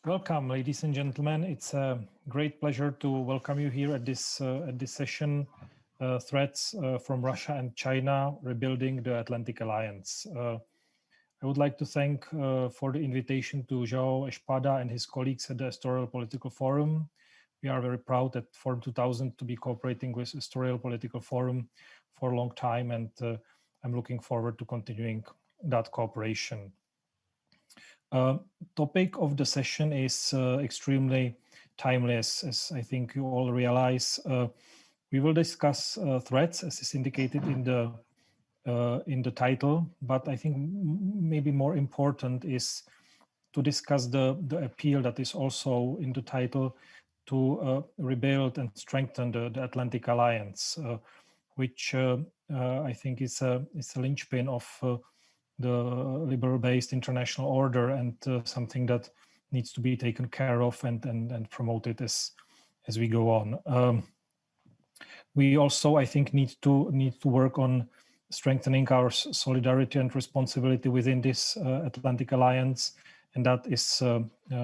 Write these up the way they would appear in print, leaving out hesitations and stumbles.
Welcome, ladies and gentlemen. It's a great pleasure to welcome you here at this session, Threats from Russia and China, Rebuilding the Atlantic Alliance. I would like to thank for the invitation to João Espada and his colleagues at the Estourial Political Forum. We are very proud at Forum 2000 to be cooperating with Estourial Political Forum for a long time, and I'm looking forward to continuing that cooperation. Topic of the session is extremely timely, as I think you all realize. We will discuss threats, as is indicated in the title, but I think maybe more important is to discuss the appeal that is also in the title to rebuild and strengthen the Atlantic Alliance, which I think is a linchpin of the liberal-based international order, and something that needs to be taken care of and promoted as we go on. We also, I think, need to work on strengthening our solidarity and responsibility within this Atlantic Alliance, and that is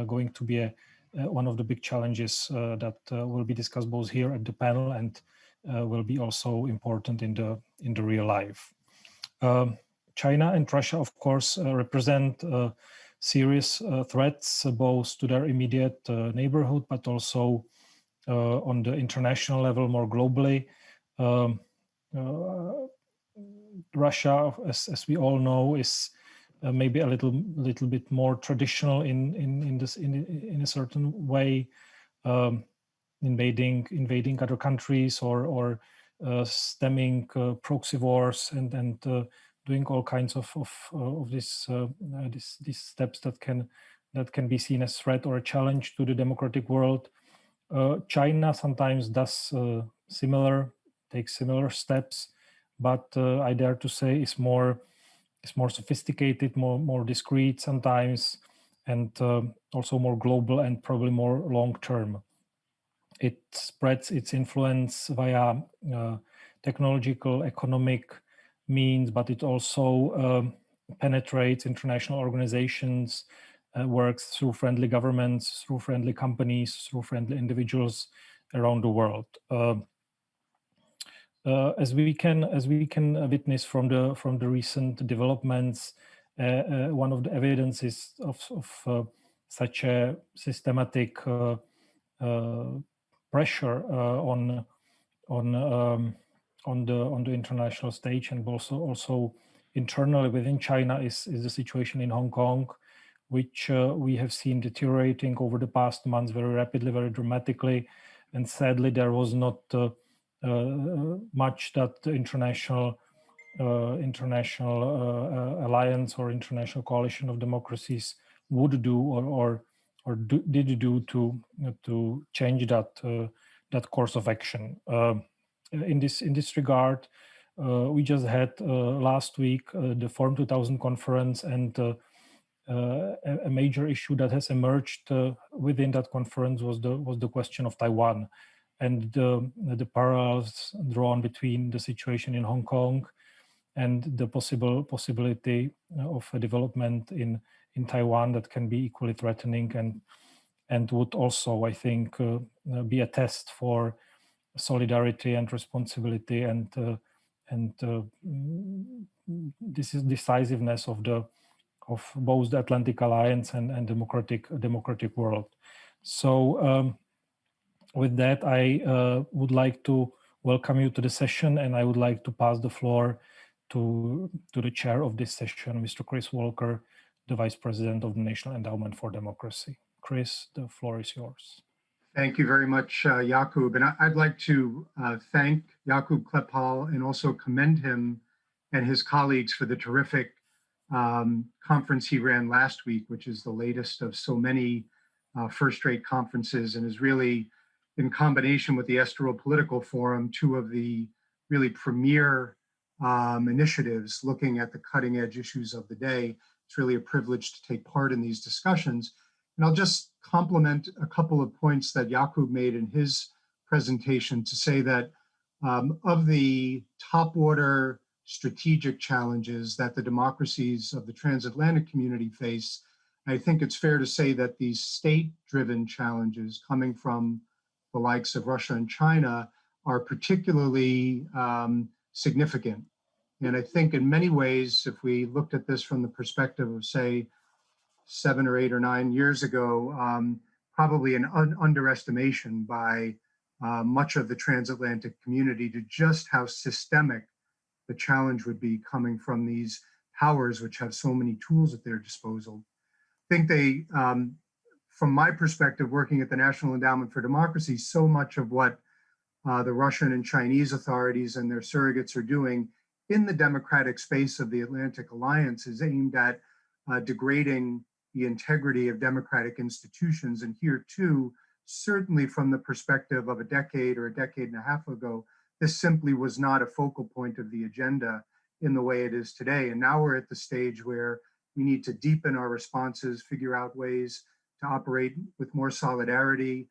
going to be one of the big challenges that will be discussed both here at the panel and will be also important in the real life. China and Russia, of course, represent serious threats both to their immediate neighborhood, but also on the international level more globally. Russia, as we all know, is maybe a little bit more traditional in a certain way, invading other countries or stemming proxy wars and doing all kinds of these steps that can be seen as threat or a challenge to the democratic world. China sometimes does takes similar steps, but I dare to say is more sophisticated, more discreet sometimes, and also more global and probably more long term. It spreads its influence via technological, economic means, but it also penetrates international organizations, works through friendly governments, through friendly companies, through friendly individuals around the world. As we can witness from the recent developments, one of the evidences of such a systematic pressure on the international stage, and also internally within China, is the situation in Hong Kong, which we have seen deteriorating over the past months very rapidly, very dramatically, and sadly there was not much that the international alliance or international coalition of democracies would do or did do to change that course of action. In this regard, we just had last week the Forum 2000 conference, and a major issue that has emerged within that conference was the question of Taiwan, and the parallels drawn between the situation in Hong Kong and the possibility of a development in Taiwan that can be equally threatening and would also, I think, be a test for solidarity and responsibility and this is decisiveness of both the Atlantic Alliance and democratic world. So with that, I would like to welcome you to the session, and I would like to pass the floor to the chair of this session, Mr. Chris Walker, the Vice President of the National Endowment for Democracy. Chris, the floor is yours. Thank you very much, Jakub. And I'd like to thank Jakub Klepal and also commend him and his colleagues for the terrific conference he ran last week, which is the latest of so many first-rate conferences, and is really, in combination with the Estourial Political Forum, two of the really premier initiatives looking at the cutting-edge issues of the day. It's really a privilege to take part in these discussions. And I'll just complement a couple of points that Jakub made in his presentation to say that of the top order strategic challenges that the democracies of the transatlantic community face, I think it's fair to say that these state-driven challenges coming from the likes of Russia and China are particularly significant. And I think in many ways, if we looked at this from the perspective of, say, 7 or 8 or 9 years ago, probably an underestimation by much of the transatlantic community to just how systemic the challenge would be coming from these powers which have so many tools at their disposal. I think they, from my perspective, working at the National Endowment for Democracy, so much of what the Russian and Chinese authorities and their surrogates are doing in the democratic space of the Atlantic Alliance is aimed at degrading the integrity of democratic institutions. And here too, certainly from the perspective of a decade or a decade and a half ago, this simply was not a focal point of the agenda in the way it is today. And now we're at the stage where we need to deepen our responses, figure out ways to operate with more solidarity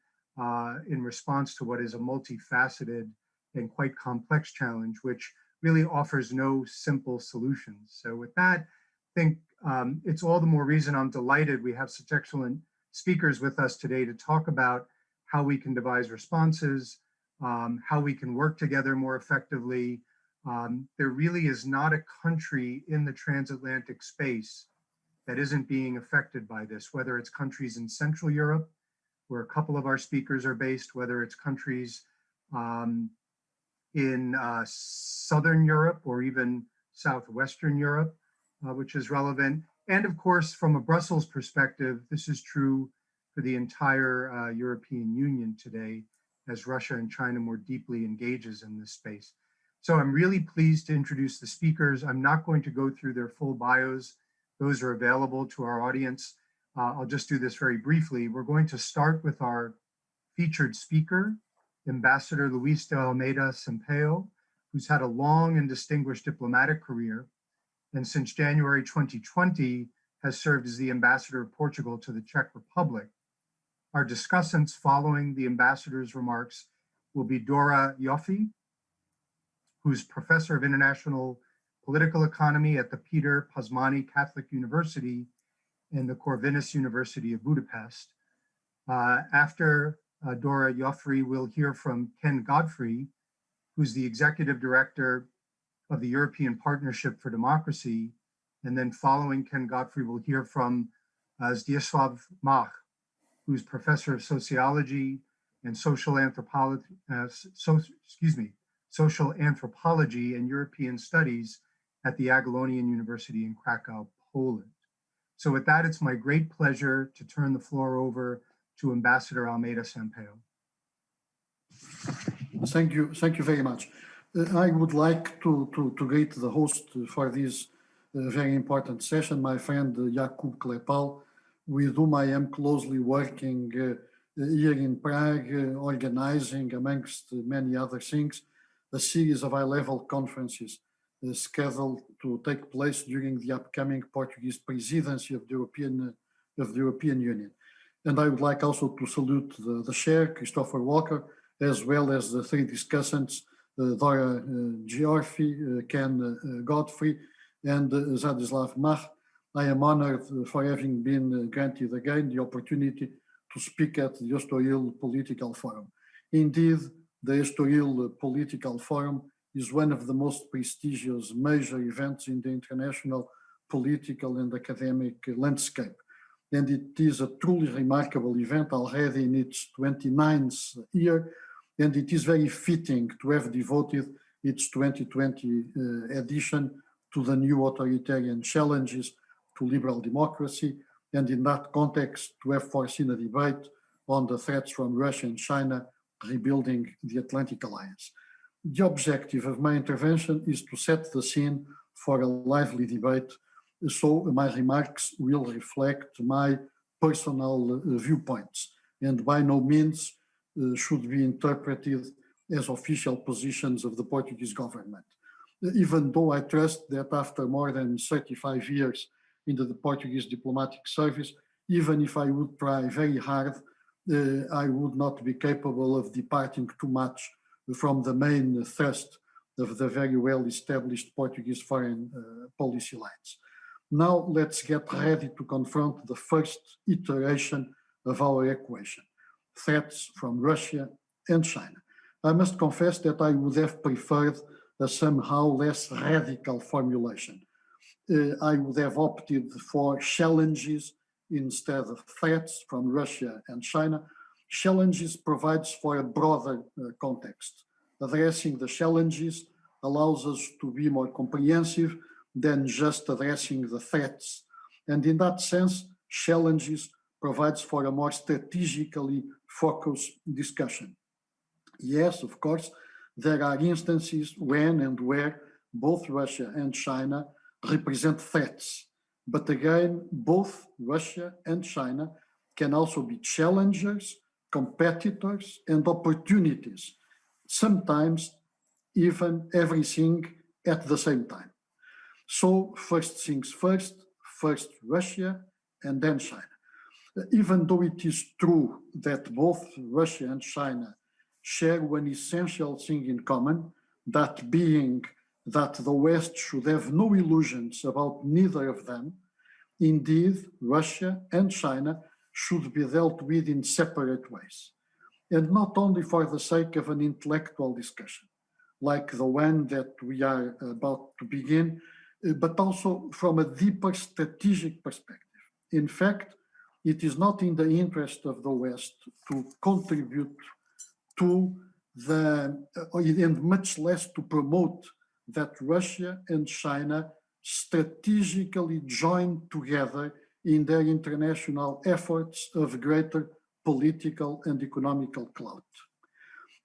in response to what is a multifaceted and quite complex challenge, which really offers no simple solutions. So with that, I think it's all the more reason I'm delighted we have such excellent speakers with us today to talk about how we can devise responses, how we can work together more effectively. There really is not a country in the transatlantic space that isn't being affected by this, whether it's countries in Central Europe, where a couple of our speakers are based, whether it's countries in Southern Europe or even Southwestern Europe, which is relevant. And of course, from a Brussels perspective, this is true for the entire European Union today, as Russia and China more deeply engages in this space. So I'm really pleased to introduce the speakers. I'm not going to go through their full bios. Those are available to our audience. I'll just do this very briefly. We're going to start with our featured speaker, Ambassador Luis de Almeida Sampaio, who's had a long and distinguished diplomatic career, and since January 2020 has served as the ambassador of Portugal to the Czech Republic. Our discussants following the ambassador's remarks will be Dora Joffe, who's professor of international political economy at the Peter Pazmani Catholic University and the Corvinus University of Budapest. After Dora Joffe, we'll hear from Ken Godfrey, who's the executive director of the European Partnership for Democracy. And then following Ken Godfrey, we'll hear from Zdzisław Mach, who's professor of sociology and social anthropology and European studies at the Jagiellonian University in Krakow, Poland. So with that, it's my great pleasure to turn the floor over to Ambassador Almeida Sampaio. Thank you very much. I would like to greet the host for this very important session, my friend Jakub Klepal, with whom I am closely working here in Prague, organizing, amongst many other things, a series of high-level conferences scheduled to take place during the upcoming Portuguese presidency of the European Union. And I would like also to salute the chair, Christopher Walker, as well as the three discussants, Dora Joffe, Ken Godfrey, and Zdzisław Mach. I am honored for having been granted again the opportunity to speak at the Estoril Political Forum. Indeed, the Estoril Political Forum is one of the most prestigious major events in the international political and academic landscape. And it is a truly remarkable event, already in its 29th year, and it is very fitting to have devoted its 2020 edition to the new authoritarian challenges to liberal democracy, and in that context to have foreseen a debate on the threats from Russia and China rebuilding the Atlantic Alliance. The objective of my intervention is to set the scene for a lively debate, so my remarks will reflect my personal viewpoints and by no means should be interpreted as official positions of the Portuguese government. Even though I trust that after more than 35 years into the Portuguese diplomatic service, even if I would try very hard, I would not be capable of departing too much from the main thrust of the very well-established Portuguese foreign policy lines. Now let's get ready to confront the first iteration of our equation, threats from Russia and China. I must confess that I would have preferred a somehow less radical formulation. I would have opted for challenges instead of threats from Russia and China. Challenges provides for a broader context. Addressing the challenges allows us to be more comprehensive than just addressing the threats. And in that sense, challenges provides for a more strategically focused discussion. Yes, of course, there are instances when and where both Russia and China represent threats. But again, both Russia and China can also be challengers, competitors, and opportunities, sometimes even everything at the same time. So first things first Russia and then China. Even though it is true that both Russia and China share one essential thing in common, that being that the West should have no illusions about neither of them, indeed, Russia and China should be dealt with in separate ways. And not only for the sake of an intellectual discussion, like the one that we are about to begin, but also from a deeper strategic perspective. In fact, it is not in the interest of the West to contribute to and much less to promote that Russia and China strategically join together in their international efforts of greater political and economical clout.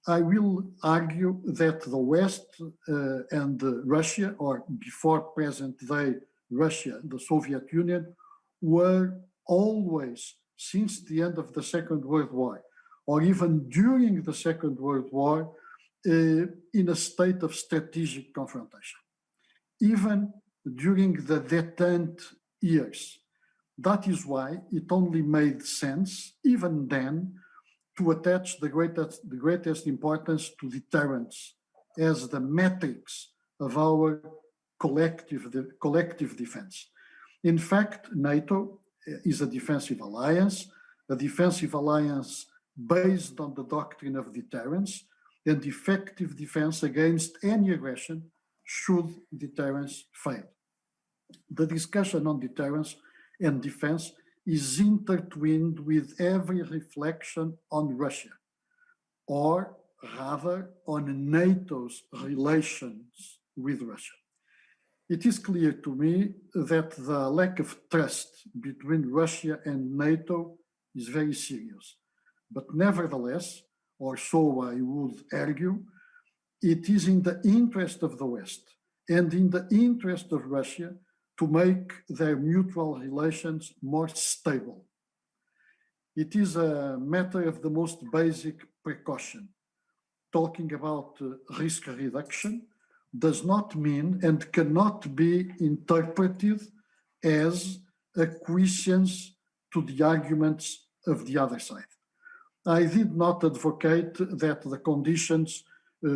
I will argue that the West and Russia, or before present day Russia, the Soviet Union, were always, since the end of the Second World War, or even during the Second World War, in a state of strategic confrontation, even during the détente years. That is why it only made sense, even then, to attach the greatest importance to deterrence as the metrics of our collective defense. In fact, NATO is a defensive alliance based on the doctrine of deterrence and effective defense against any aggression should deterrence fail. The discussion on deterrence and defense is intertwined with every reflection on Russia, or rather on NATO's relations with Russia. It is clear to me that the lack of trust between Russia and NATO is very serious. But nevertheless, or so I would argue, it is in the interest of the West and in the interest of Russia to make their mutual relations more stable. It is a matter of the most basic precaution. Talking about risk reduction does not mean and cannot be interpreted as acquiescence to the arguments of the other side. I did not advocate that the conditions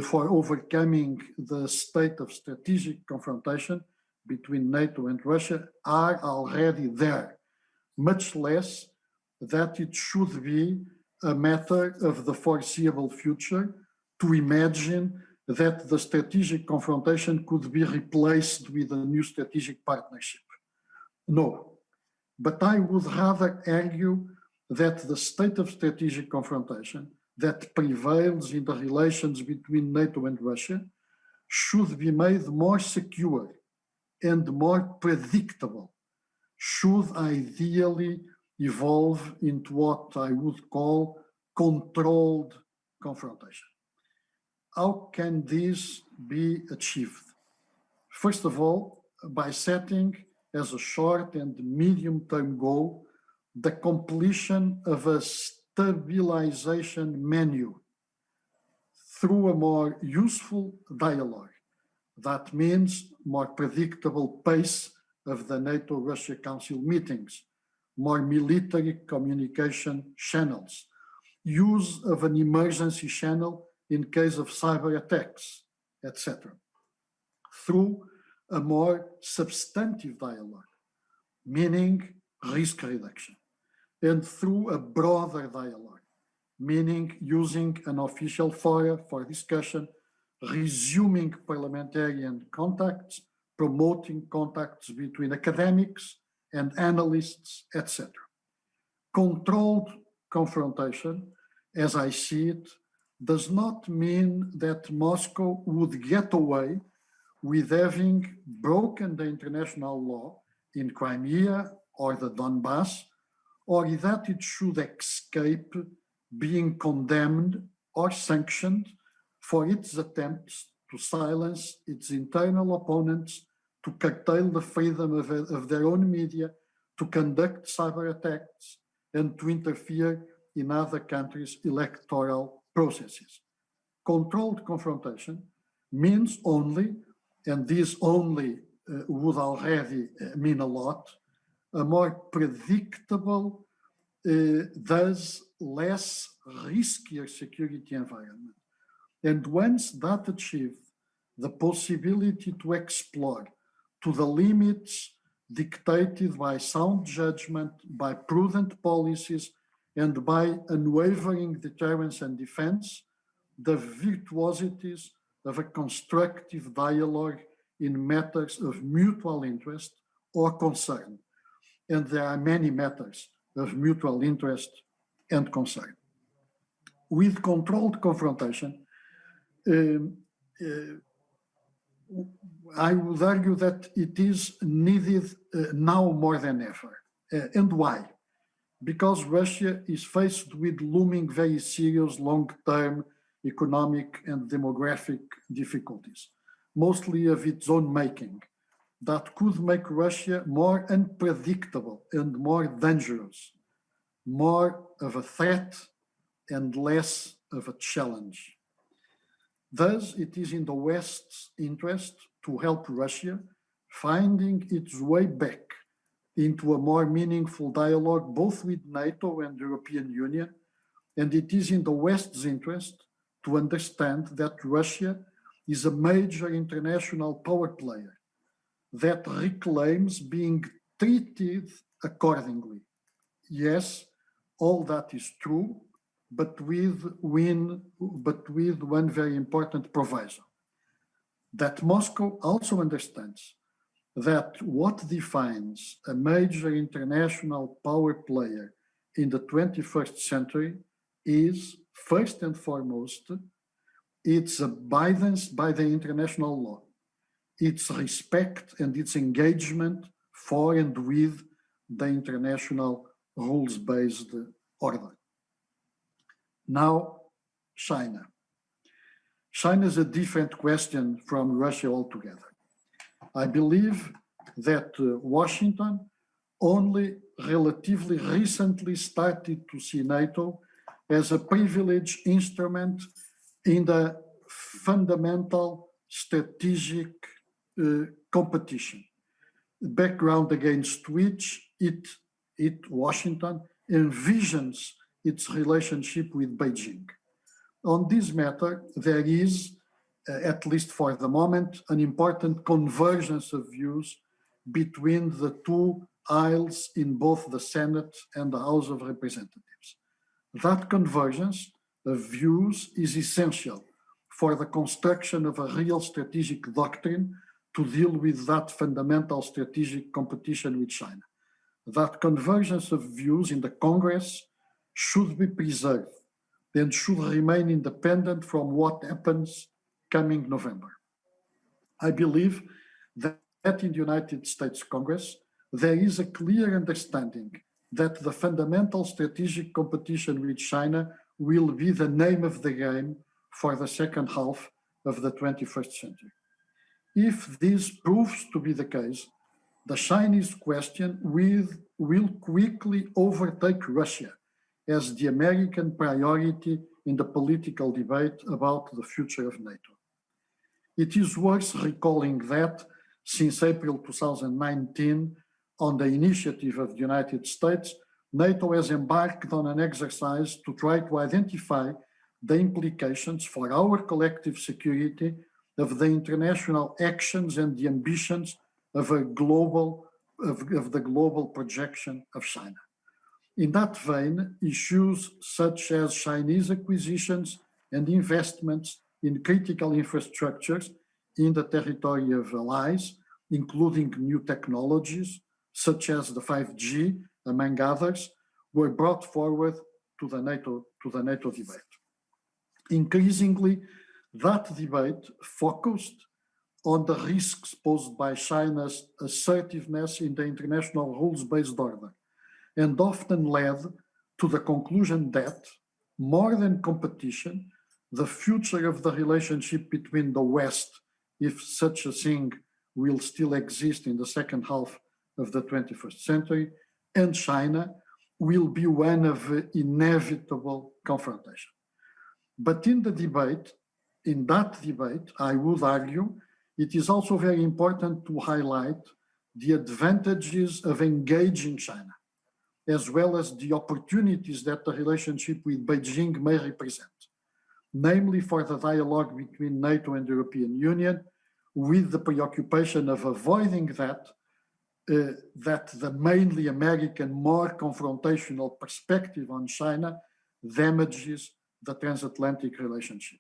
for overcoming the state of strategic confrontation between NATO and Russia are already there, much less that it should be a matter of the foreseeable future to imagine that the strategic confrontation could be replaced with a new strategic partnership. No, but I would rather argue that the state of strategic confrontation that prevails in the relations between NATO and Russia should be made more secure and more predictable, should ideally evolve into what I would call controlled confrontation. How can this be achieved? First of all, by setting as a short and medium-term goal the completion of a stabilization menu through a more useful dialogue. That means more predictable pace of the NATO-Russia Council meetings, more military communication channels, use of an emergency channel in case of cyber attacks, etc. Through a more substantive dialogue, meaning risk reduction, and through a broader dialogue, meaning using an official forum for discussion, resuming parliamentarian contacts, promoting contacts between academics and analysts, etc. Controlled confrontation, as I see it, does not mean that Moscow would get away with having broken the international law in Crimea or the Donbass, or that it should escape being condemned or sanctioned for its attempts to silence its internal opponents, to curtail the freedom of their own media, to conduct cyber attacks, and to interfere in other countries' electoral processes. Controlled confrontation means only, and this only would already mean a lot, a more predictable, thus less riskier security environment. And once that achieved, the possibility to explore to the limits dictated by sound judgment, by prudent policies, and by unwavering deterrence and defense, the virtuosities of a constructive dialogue in matters of mutual interest or concern. And there are many matters of mutual interest and concern. With controlled confrontation, I would argue that it is needed now more than ever. And why? Because Russia is faced with looming very serious long-term economic and demographic difficulties, mostly of its own making, that could make Russia more unpredictable and more dangerous, more of a threat and less of a challenge. Thus, it is in the West's interest to help Russia finding its way back into a more meaningful dialogue, both with NATO and the European Union, and it is in the West's interest to understand that Russia is a major international power player that reclaims being treated accordingly. Yes, all that is true, but with one very important proviso, that Moscow also understands that what defines a major international power player in the 21st century is, first and foremost, its abidance by the international law, its respect and its engagement for and with the international rules-based order. Now, China. China is a different question from Russia altogether. I believe that Washington only relatively recently started to see NATO as a privileged instrument in the fundamental strategic competition, background against which Washington envisions its relationship with Beijing. On this matter, there is, at least for the moment, an important convergence of views between the two aisles in both the Senate and the House of Representatives. That convergence of views is essential for the construction of a real strategic doctrine to deal with that fundamental strategic competition with China. That convergence of views in the Congress should be preserved and should remain independent from what happens coming November. I believe that in the United States Congress, there is a clear understanding that the fundamental strategic competition with China will be the name of the game for the second half of the 21st century. If this proves to be the case, the Chinese question will quickly overtake Russia as the American priority in the political debate about the future of NATO. It is worth recalling that since April 2019, on the initiative of the United States, NATO has embarked on an exercise to try to identify the implications for our collective security of the international actions and the ambitions of a global of the global projection of China. In that vein, issues such as Chinese acquisitions and investments in critical infrastructures in the territory of allies, including new technologies such as the 5G, among others, were brought forward to the NATO debate. Increasingly, that debate focused on the risks posed by China's assertiveness in the international rules-based order, and often led to the conclusion that, more than competition, the future of the relationship between the West, if such a thing will still exist in the second half of the 21st century, and China will be one of inevitable confrontation. But in that debate, I would argue, it is also very important to highlight the advantages of engaging China, as well as the opportunities that the relationship with Beijing may represent, namely for the dialogue between NATO and the European Union, with the preoccupation of avoiding that the mainly American, more confrontational perspective on China damages the transatlantic relationship.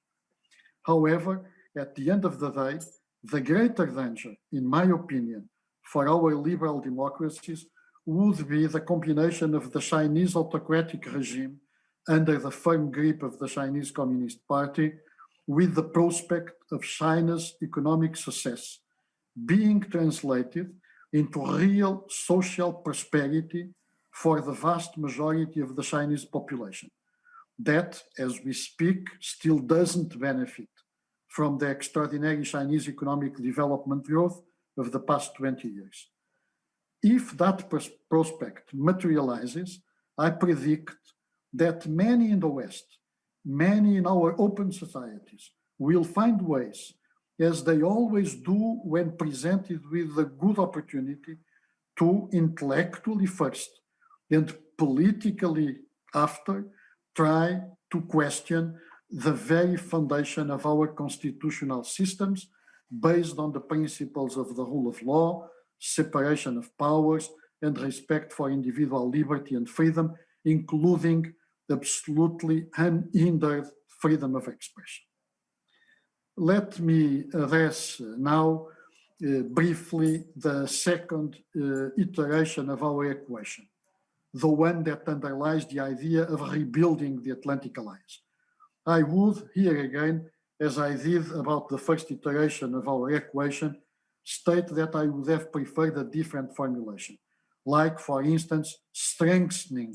However, at the end of the day, the greater danger, in my opinion, for our liberal democracies would be the combination of the Chinese autocratic regime under the firm grip of the Chinese Communist Party with the prospect of China's economic success being translated into real social prosperity for the vast majority of the Chinese population that, as we speak, still doesn't benefit from the extraordinary Chinese economic development growth of the past 20 years. If that prospect materializes, I predict that many in the West, many in our open societies, will find ways, as they always do when presented with a good opportunity, to intellectually first and politically after try to question the very foundation of our constitutional systems based on the principles of the rule of law, separation of powers, and respect for individual liberty and freedom, including absolutely unhindered freedom of expression. Let me address now briefly the second iteration of our equation, the one that underlies the idea of rebuilding the Atlantic Alliance. I would here again, as I did about the first iteration of our equation, state that I would have preferred a different formulation, like, for instance, strengthening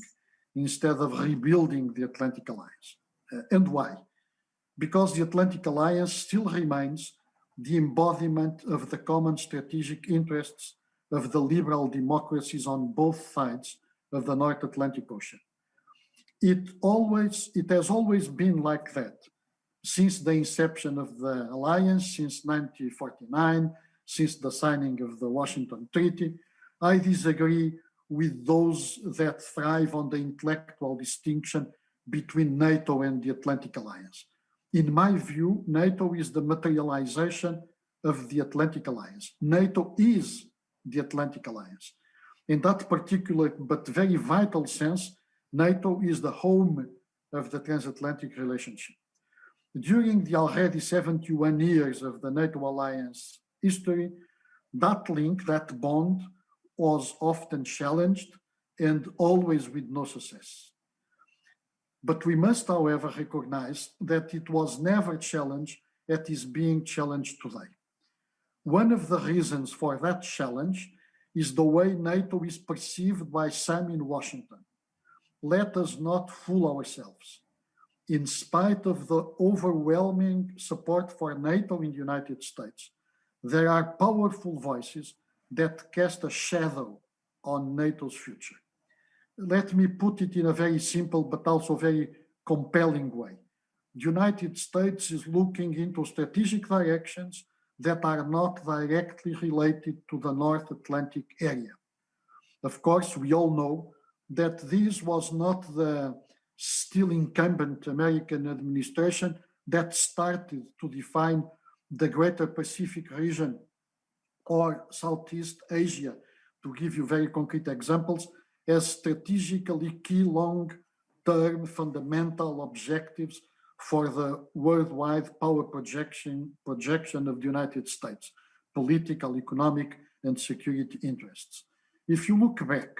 instead of rebuilding the Atlantic Alliance. And why? Because the Atlantic Alliance still remains the embodiment of the common strategic interests of the liberal democracies on both sides of the North Atlantic Ocean. It has always been like that since the inception of the alliance, since 1949, since the signing of the Washington Treaty. I disagree with those that thrive on the intellectual distinction between NATO and the Atlantic Alliance. In my view, NATO is the materialization of the Atlantic Alliance. NATO is the Atlantic Alliance. In that particular but very vital sense, NATO is the home of the transatlantic relationship. During the already 71 years of the NATO alliance history, that link, that bond, was often challenged and always with no success. But we must, however, recognize that it was never challenged as it is being challenged today. One of the reasons for that challenge is the way NATO is perceived by some in Washington. Let us not fool ourselves. In spite of the overwhelming support for NATO in the United States, there are powerful voices that cast a shadow on NATO's future. Let me put it in a very simple but also very compelling way. The United States is looking into strategic directions that are not directly related to the North Atlantic area. Of course, we all know that this was not the still incumbent American administration that started to define the Greater Pacific region or Southeast Asia to give you very concrete examples, as strategically key long-term fundamental objectives for the worldwide power projection of the United States, political, economic, and security interests. If you look back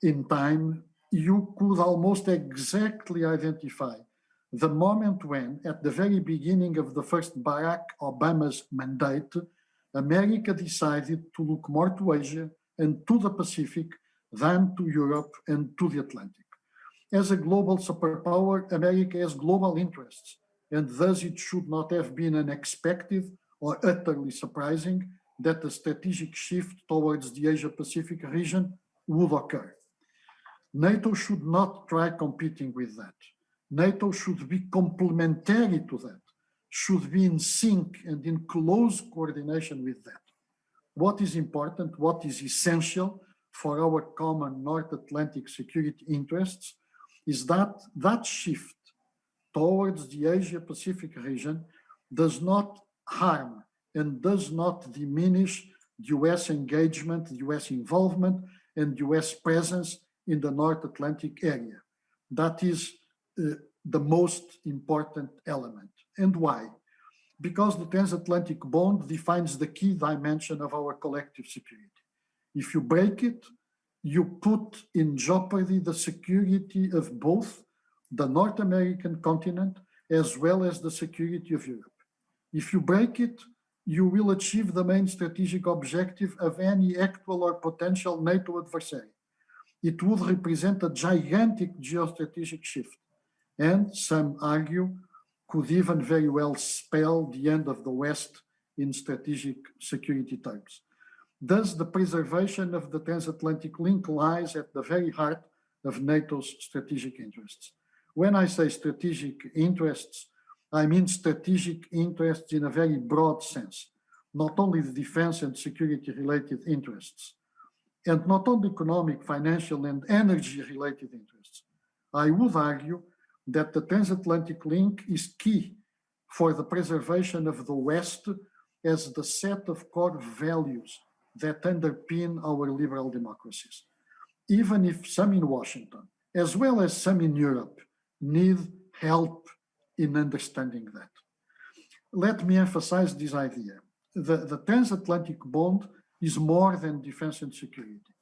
in time, you could almost exactly identify the moment when, at the very beginning of the first Barack Obama's mandate, America decided to look more to Asia and to the Pacific than to Europe and to the Atlantic. As a global superpower, America has global interests, and thus it should not have been unexpected or utterly surprising that a strategic shift towards the Asia-Pacific region would occur. NATO should not try competing with that. NATO should be complementary to that, should be in sync and in close coordination with that. What is important, what is essential for our common North Atlantic security interests is that that shift towards the Asia-Pacific region does not harm and does not diminish the US engagement, the US involvement, and US presence in the North Atlantic area. That is the most important element. And why? Because the transatlantic bond defines the key dimension of our collective security. If you break it, you put in jeopardy the security of both the North American continent as well as the security of Europe. If you break it, you will achieve the main strategic objective of any actual or potential NATO adversary. It would represent a gigantic geostrategic shift, and some argue could even very well spell the end of the West in strategic security terms. Thus, the preservation of the transatlantic link lies at the very heart of NATO's strategic interests. When I say strategic interests, I mean strategic interests in a very broad sense, not only the defense and security related interests, and not only economic, financial, and energy related interests. I would argue that the transatlantic link is key for the preservation of the West as the set of core values that underpin our liberal democracies, even if some in Washington, as well as some in Europe, need help in understanding that. Let me emphasize this idea. The transatlantic bond is more than defense and security,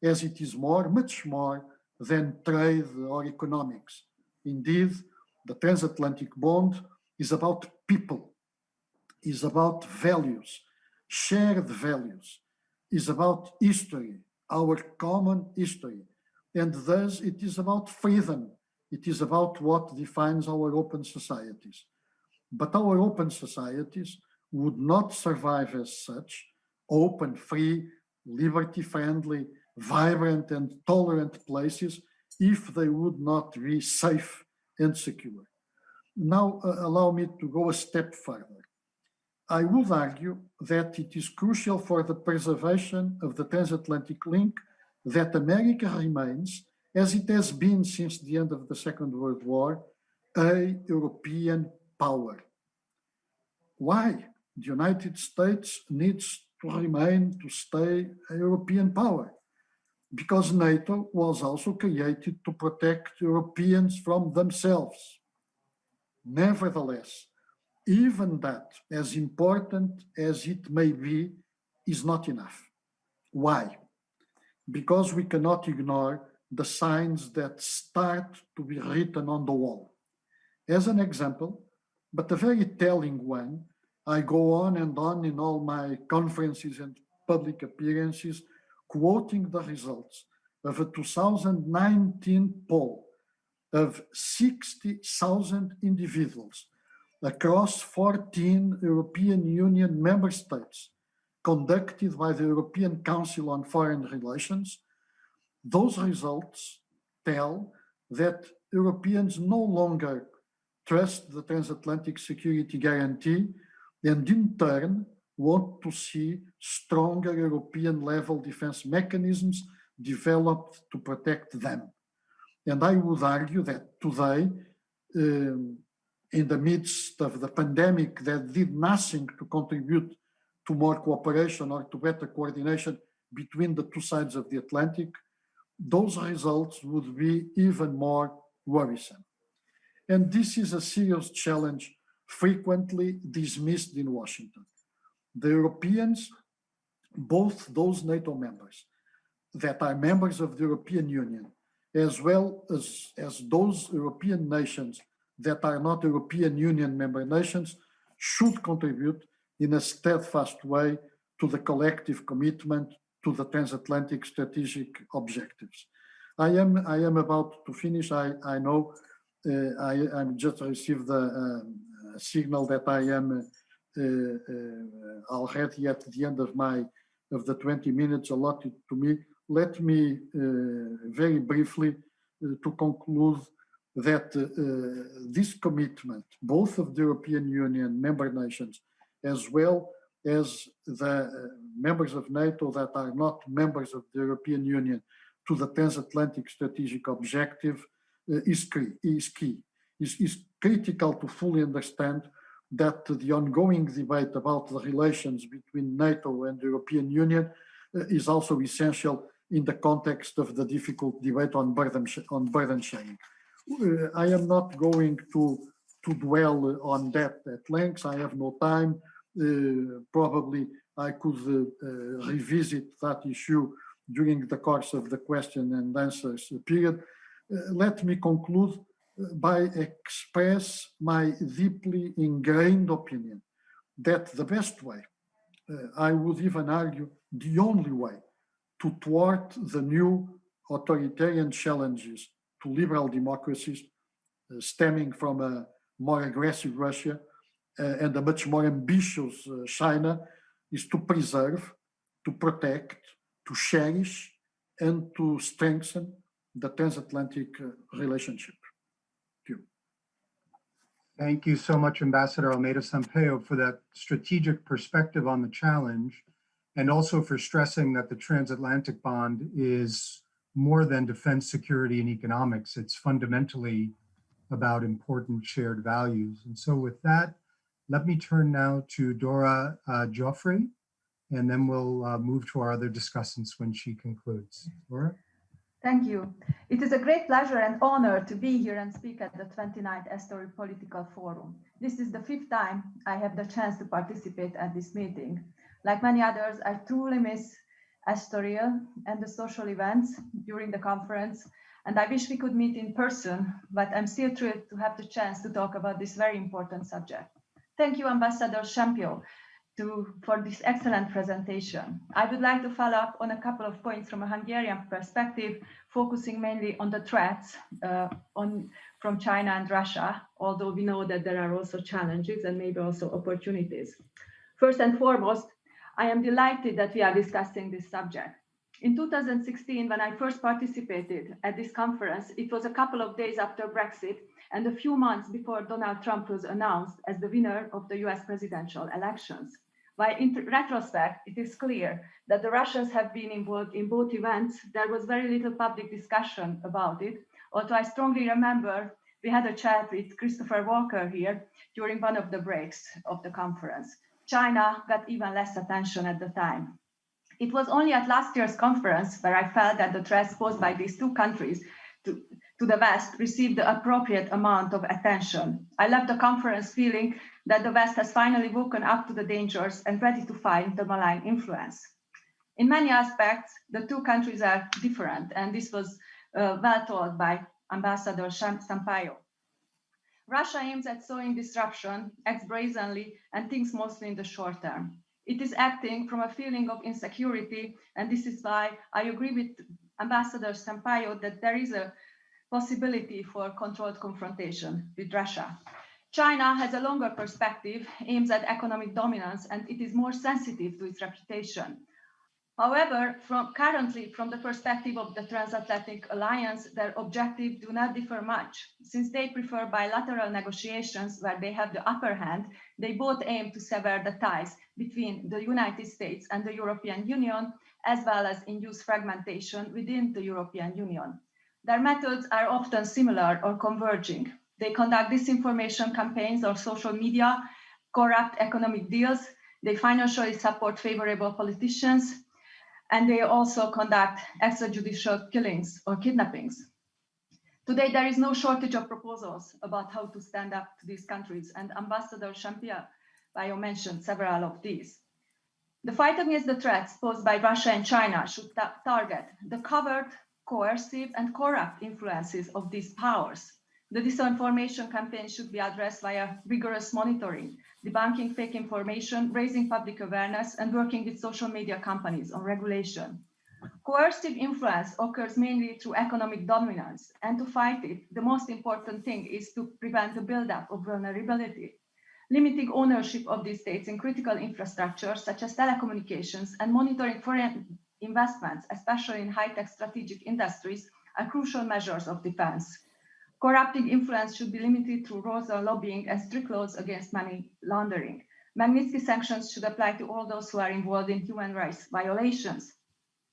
as it is much more than trade or economics. Indeed, the transatlantic bond is about people, is about values, shared values, is about history, our common history, and thus it is about freedom. It is about what defines our open societies. But our open societies would not survive as such, open, free, liberty-friendly, vibrant, and tolerant places if they would not be safe and secure. Now, allow me to go a step further. I would argue that it is crucial for the preservation of the transatlantic link that America remains, as it has been since the end of the Second World War, a European power. Why? The United States needs to remain, to stay a European power, because NATO was also created to protect Europeans from themselves. Nevertheless, even that, as important as it may be, is not enough. Why? Because we cannot ignore the signs that start to be written on the wall. As an example, but a very telling one, I go on and on in all my conferences and public appearances, quoting the results of a 2019 poll of 60,000 individuals across 14 European Union member states, conducted by the European Council on Foreign Relations. Those results tell that Europeans no longer trust the transatlantic security guarantee and in turn want to see stronger European level defense mechanisms developed to protect them. And I would argue that today, in the midst of the pandemic that did nothing to contribute to more cooperation or to better coordination between the two sides of the Atlantic, those results would be even more worrisome. And this is a serious challenge frequently dismissed in Washington. The Europeans, both those NATO members that are members of the European Union, as well as those European nations that are not European Union member nations, should contribute in a steadfast way to the collective commitment to the transatlantic strategic objectives. I am about to finish. I know I just received a signal that I am already at the end of the 20 minutes allotted to me. Let me very briefly to conclude that this commitment, both of the European Union member nations, as well as the members of NATO that are not members of the European Union, to the transatlantic strategic objective is critical to fully understand that the ongoing debate about the relations between NATO and the European Union is also essential in the context of the difficult debate on burden sharing. I am not going to dwell on that at length. I have no time. Probably I could revisit that issue during the course of the question and answers period. Let me conclude by express my deeply ingrained opinion that the best way, I would even argue the only way, to thwart the new authoritarian challenges to liberal democracies stemming from a more aggressive Russia and a much more ambitious China is to preserve, to protect, to cherish, and to strengthen the transatlantic relationship. Thank you. Thank you so much, Ambassador Almeida Sampaio, for that strategic perspective on the challenge, and also for stressing that the transatlantic bond is more than defense, security, and economics. It's fundamentally about important shared values. And so with that, let me turn now to Dora Joffrey, and then we'll move to our other discussants when she concludes. Dora? Thank you. It is a great pleasure and honor to be here and speak at the 29th Estory Political Forum. This is the 5th time I have the chance to participate at this meeting. Like many others, I truly miss Astoria and the social events during the conference, and I wish we could meet in person, but I'm still thrilled to have the chance to talk about this very important subject. Thank you, Ambassador Sampaio, for this excellent presentation. I would like to follow up on a couple of points from a Hungarian perspective, focusing mainly on the threats from China and Russia, although we know that there are also challenges and maybe also opportunities. First and foremost, I am delighted that we are discussing this subject. In 2016, when I first participated at this conference, it was a couple of days after Brexit and a few months before Donald Trump was announced as the winner of the US presidential elections. While in retrospect, it is clear that the Russians have been involved in both events, there was very little public discussion about it. Although I strongly remember we had a chat with Christopher Walker here during one of the breaks of the conference. China got even less attention at the time. It was only at last year's conference where I felt that the threats posed by these two countries to the West received the appropriate amount of attention. I left the conference feeling that the West has finally woken up to the dangers and ready to fight the malign influence. In many aspects, the two countries are different, and this was well told by Ambassador Sampaio. Russia aims at sowing disruption, acts brazenly, and thinks mostly in the short term. It is acting from a feeling of insecurity, and this is why I agree with Ambassador Sampaio that there is a possibility for controlled confrontation with Russia. China has a longer perspective, aims at economic dominance, and it is more sensitive to its reputation. However, currently, from the perspective of the transatlantic alliance, their objectives do not differ much. Since they prefer bilateral negotiations where they have the upper hand, they both aim to sever the ties between the United States and the European Union, as well as induce fragmentation within the European Union. Their methods are often similar or converging. They conduct disinformation campaigns or social media, corrupt economic deals, they financially support favorable politicians, and they also conduct extrajudicial killings or kidnappings. Today, there is no shortage of proposals about how to stand up to these countries, and Ambassador Champia-Bayo mentioned several of these. The fight against the threats posed by Russia and China should target the covert, coercive, and corrupt influences of these powers. The disinformation campaign should be addressed via rigorous monitoring, debunking fake information, raising public awareness, and working with social media companies on regulation. Coercive influence occurs mainly through economic dominance, and to fight it, the most important thing is to prevent the buildup of vulnerability. Limiting ownership of these states in critical infrastructure, such as telecommunications, and monitoring foreign investments, especially in high-tech strategic industries, are crucial measures of defense. Corrupting influence should be limited through rules on lobbying and strict laws against money laundering. Magnitsky sanctions should apply to all those who are involved in human rights violations.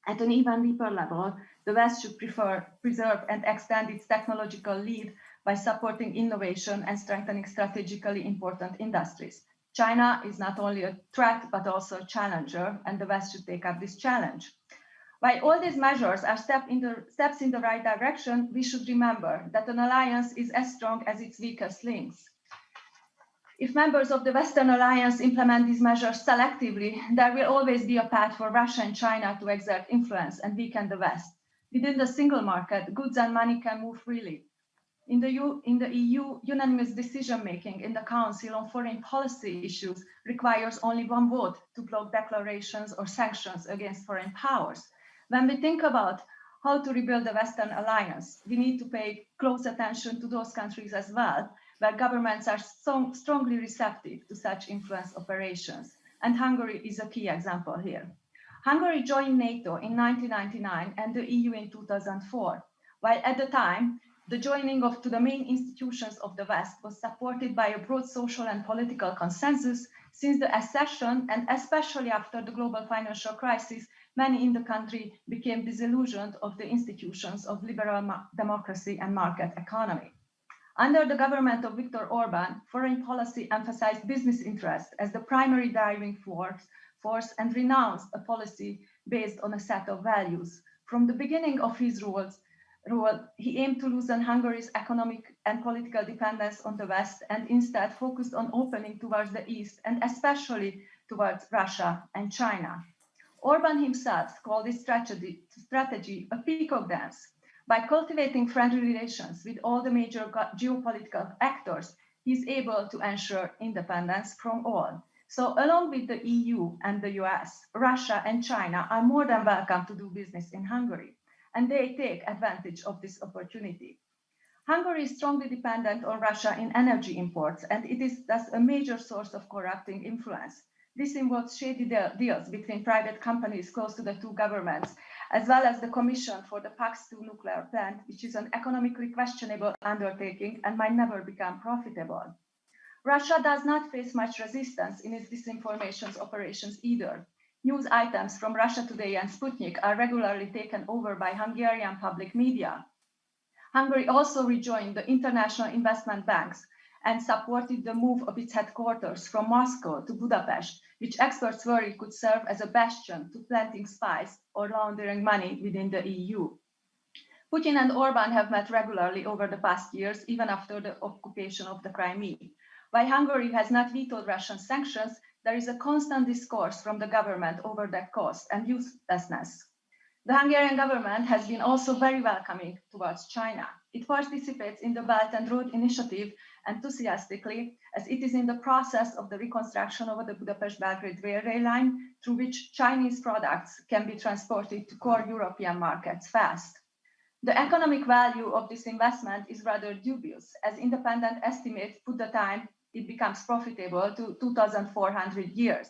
At an even deeper level, the West should preserve and extend its technological lead by supporting innovation and strengthening strategically important industries. China is not only a threat, but also a challenger, and the West should take up this challenge. While all these measures are steps in the right direction, we should remember that an alliance is as strong as its weakest links. If members of the Western Alliance implement these measures selectively, there will always be a path for Russia and China to exert influence and weaken the West. Within the single market, goods and money can move freely. In the EU, unanimous decision-making in the Council on foreign policy issues requires only one vote to block declarations or sanctions against foreign powers. When we think about how to rebuild the Western Alliance, we need to pay close attention to those countries as well, where governments are so strongly receptive to such influence operations. And Hungary is a key example here. Hungary joined NATO in 1999 and the EU in 2004, while at the time, the joining to the main institutions of the West was supported by a broad social and political consensus. Since the accession, and especially after the global financial crisis, many in the country became disillusioned of the institutions of liberal democracy and market economy. Under the government of Viktor Orban, foreign policy emphasized business interests as the primary driving force and renounced a policy based on a set of values. From the beginning of his rule, he aimed to loosen Hungary's economic and political dependence on the West and instead focused on opening towards the East and especially towards Russia and China. Orban himself called this strategy a peacock dance. By cultivating friendly relations with all the major geopolitical actors, he is able to ensure independence from all. So along with the EU and the US, Russia and China are more than welcome to do business in Hungary, and they take advantage of this opportunity. Hungary is strongly dependent on Russia in energy imports, and it is thus a major source of corrupting influence. This involves shady deals between private companies close to the two governments, as well as the commission for the PAX-2 nuclear plant, which is an economically questionable undertaking and might never become profitable. Russia does not face much resistance in its disinformation operations either. News items from Russia Today and Sputnik are regularly taken over by Hungarian public media. Hungary also rejoined the international investment banks and supported the move of its headquarters from Moscow to Budapest, which experts worry could serve as a bastion to planting spies or laundering money within the EU. Putin and Orban have met regularly over the past years, even after the occupation of the Crimea. While Hungary has not vetoed Russian sanctions, there is a constant discourse from the government over their cost and uselessness. The Hungarian government has been also very welcoming towards China. It participates in the Belt and Road Initiative enthusiastically, as it is in the process of the reconstruction of the Budapest-Belgrade railway line, through which Chinese products can be transported to core European markets fast. The economic value of this investment is rather dubious, as independent estimates put the time it becomes profitable to 2,400 years.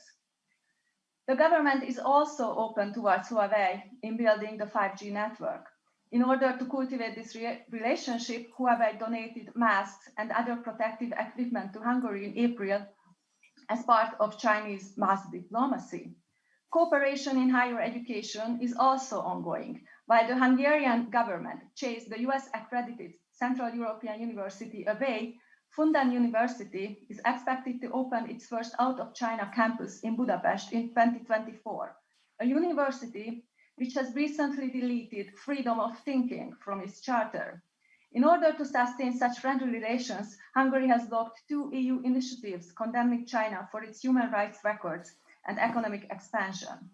The government is also open towards Huawei in building the 5G network. In order to cultivate this relationship, Huawei donated masks and other protective equipment to Hungary in April as part of Chinese mass diplomacy. Cooperation in higher education is also ongoing. While the Hungarian government chased the US-accredited Central European University away, Fundan University is expected to open its first out-of-China campus in Budapest in 2024, a university which has recently deleted freedom of thinking from its charter. In order to sustain such friendly relations, Hungary has blocked 2 EU initiatives condemning China for its human rights records and economic expansion.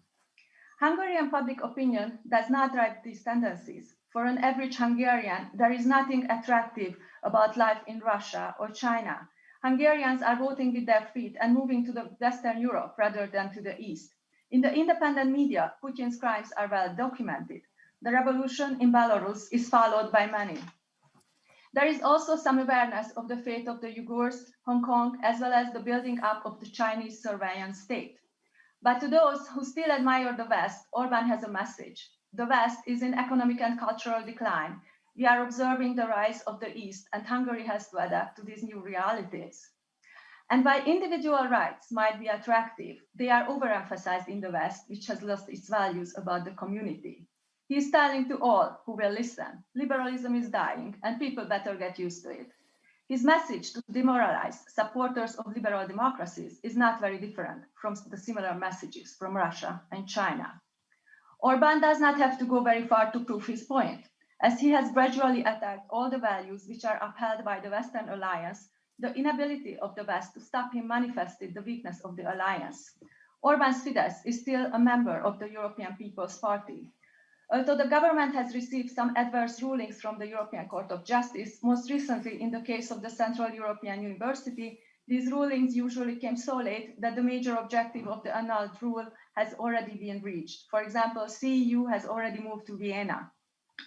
Hungarian public opinion does not drive these tendencies. For an average Hungarian, there is nothing attractive about life in Russia or China. Hungarians are voting with their feet and moving to the Western Europe rather than to the East. In the independent media, Putin's crimes are well documented. The revolution in Belarus is followed by many. There is also some awareness of the fate of the Uyghurs, Hong Kong, as well as the building up of the Chinese surveillance state. But to those who still admire the West, Orbán has a message. The West is in economic and cultural decline. We are observing the rise of the East, and Hungary has to adapt to these new realities. And while individual rights might be attractive, they are overemphasized in the West, which has lost its values about the community. He is telling to all who will listen, liberalism is dying, and people better get used to it. His message to demoralize supporters of liberal democracies is not very different from the similar messages from Russia and China. Orbán does not have to go very far to prove his point, as he has gradually attacked all the values which are upheld by the Western alliance. The inability of the West to stop him manifested the weakness of the alliance. Orbán's Fidesz is still a member of the European People's Party. Although the government has received some adverse rulings from the European Court of Justice, most recently in the case of the Central European University, these rulings usually came so late that the major objective of the annulled rule has already been reached. For example, CEU has already moved to Vienna.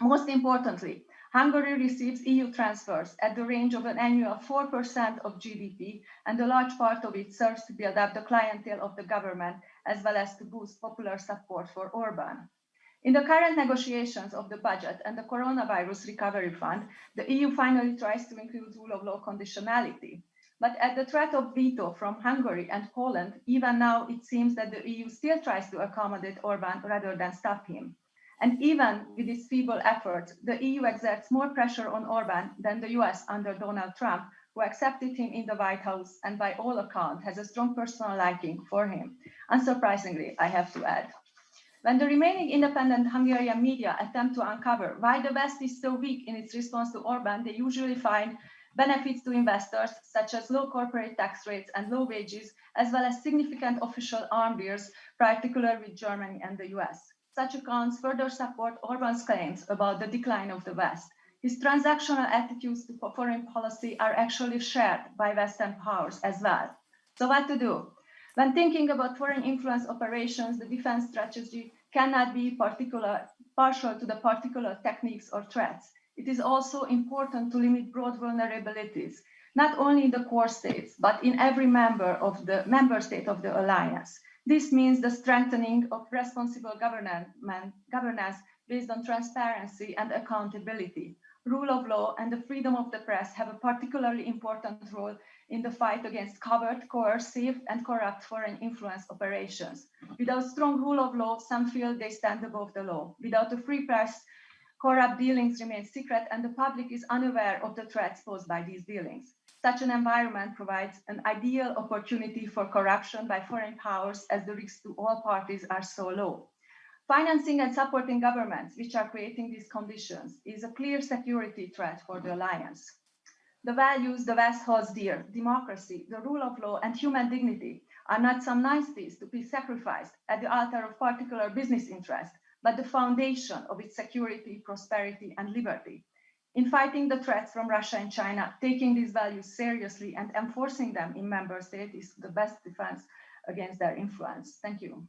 Most importantly, Hungary receives EU transfers at the range of an annual 4% of GDP, and a large part of it serves to build up the clientele of the government, as well as to boost popular support for Orbán. In the current negotiations of the budget and the coronavirus recovery fund, the EU finally tries to include rule of law conditionality. But at the threat of veto from Hungary and Poland, even now it seems that the EU still tries to accommodate Orbán rather than stop him. And even with its feeble efforts, the EU exerts more pressure on Orbán than the US under Donald Trump, who accepted him in the White House and by all accounts has a strong personal liking for him. Unsurprisingly, I have to add. When the remaining independent Hungarian media attempt to uncover why the West is so weak in its response to Orbán, they usually find benefits to investors, such as low corporate tax rates and low wages, as well as significant official arm deals, particularly with Germany and the US. Such accounts further support Orbán's claims about the decline of the West. His transactional attitudes to foreign policy are actually shared by Western powers as well. So what to do? When thinking about foreign influence operations, the defense strategy cannot be partial to the particular techniques or threats. It is also important to limit broad vulnerabilities, not only in the core states, but in every member state of the alliance. This means the strengthening of responsible governance based on transparency and accountability. Rule of law and the freedom of the press have a particularly important role in the fight against covert, coercive, and corrupt foreign influence operations. Without strong rule of law, some feel they stand above the law. Without a free press, corrupt dealings remain secret, and the public is unaware of the threats posed by these dealings. Such an environment provides an ideal opportunity for corruption by foreign powers, as the risks to all parties are so low. Financing and supporting governments which are creating these conditions is a clear security threat for the alliance. The values the West holds dear, democracy, the rule of law, and human dignity, are not some niceties to be sacrificed at the altar of particular business interest, but the foundation of its security, prosperity, and liberty. In fighting the threats from Russia and China, taking these values seriously and enforcing them in member states is the best defense against their influence. Thank you.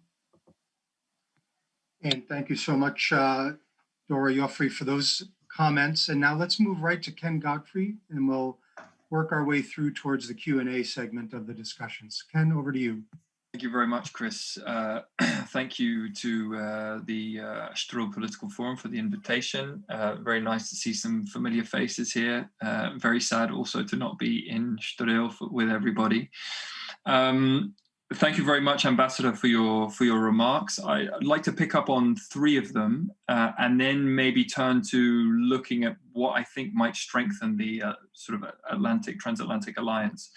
And thank you so much, Dora Joffrey, for those comments. And now let's move right to Ken Godfrey, and we'll work our way through towards the Q&A segment of the discussions. Ken, over to you. Thank you very much, Chris. Thank you to the Strel Political Forum for the invitation. Very nice to see some familiar faces here. Very sad also to not be in Strel with everybody. Thank you very much, Ambassador, for your remarks. I'd like to pick up on 3 of them and then maybe turn to looking at what I think might strengthen the sort of transatlantic alliance.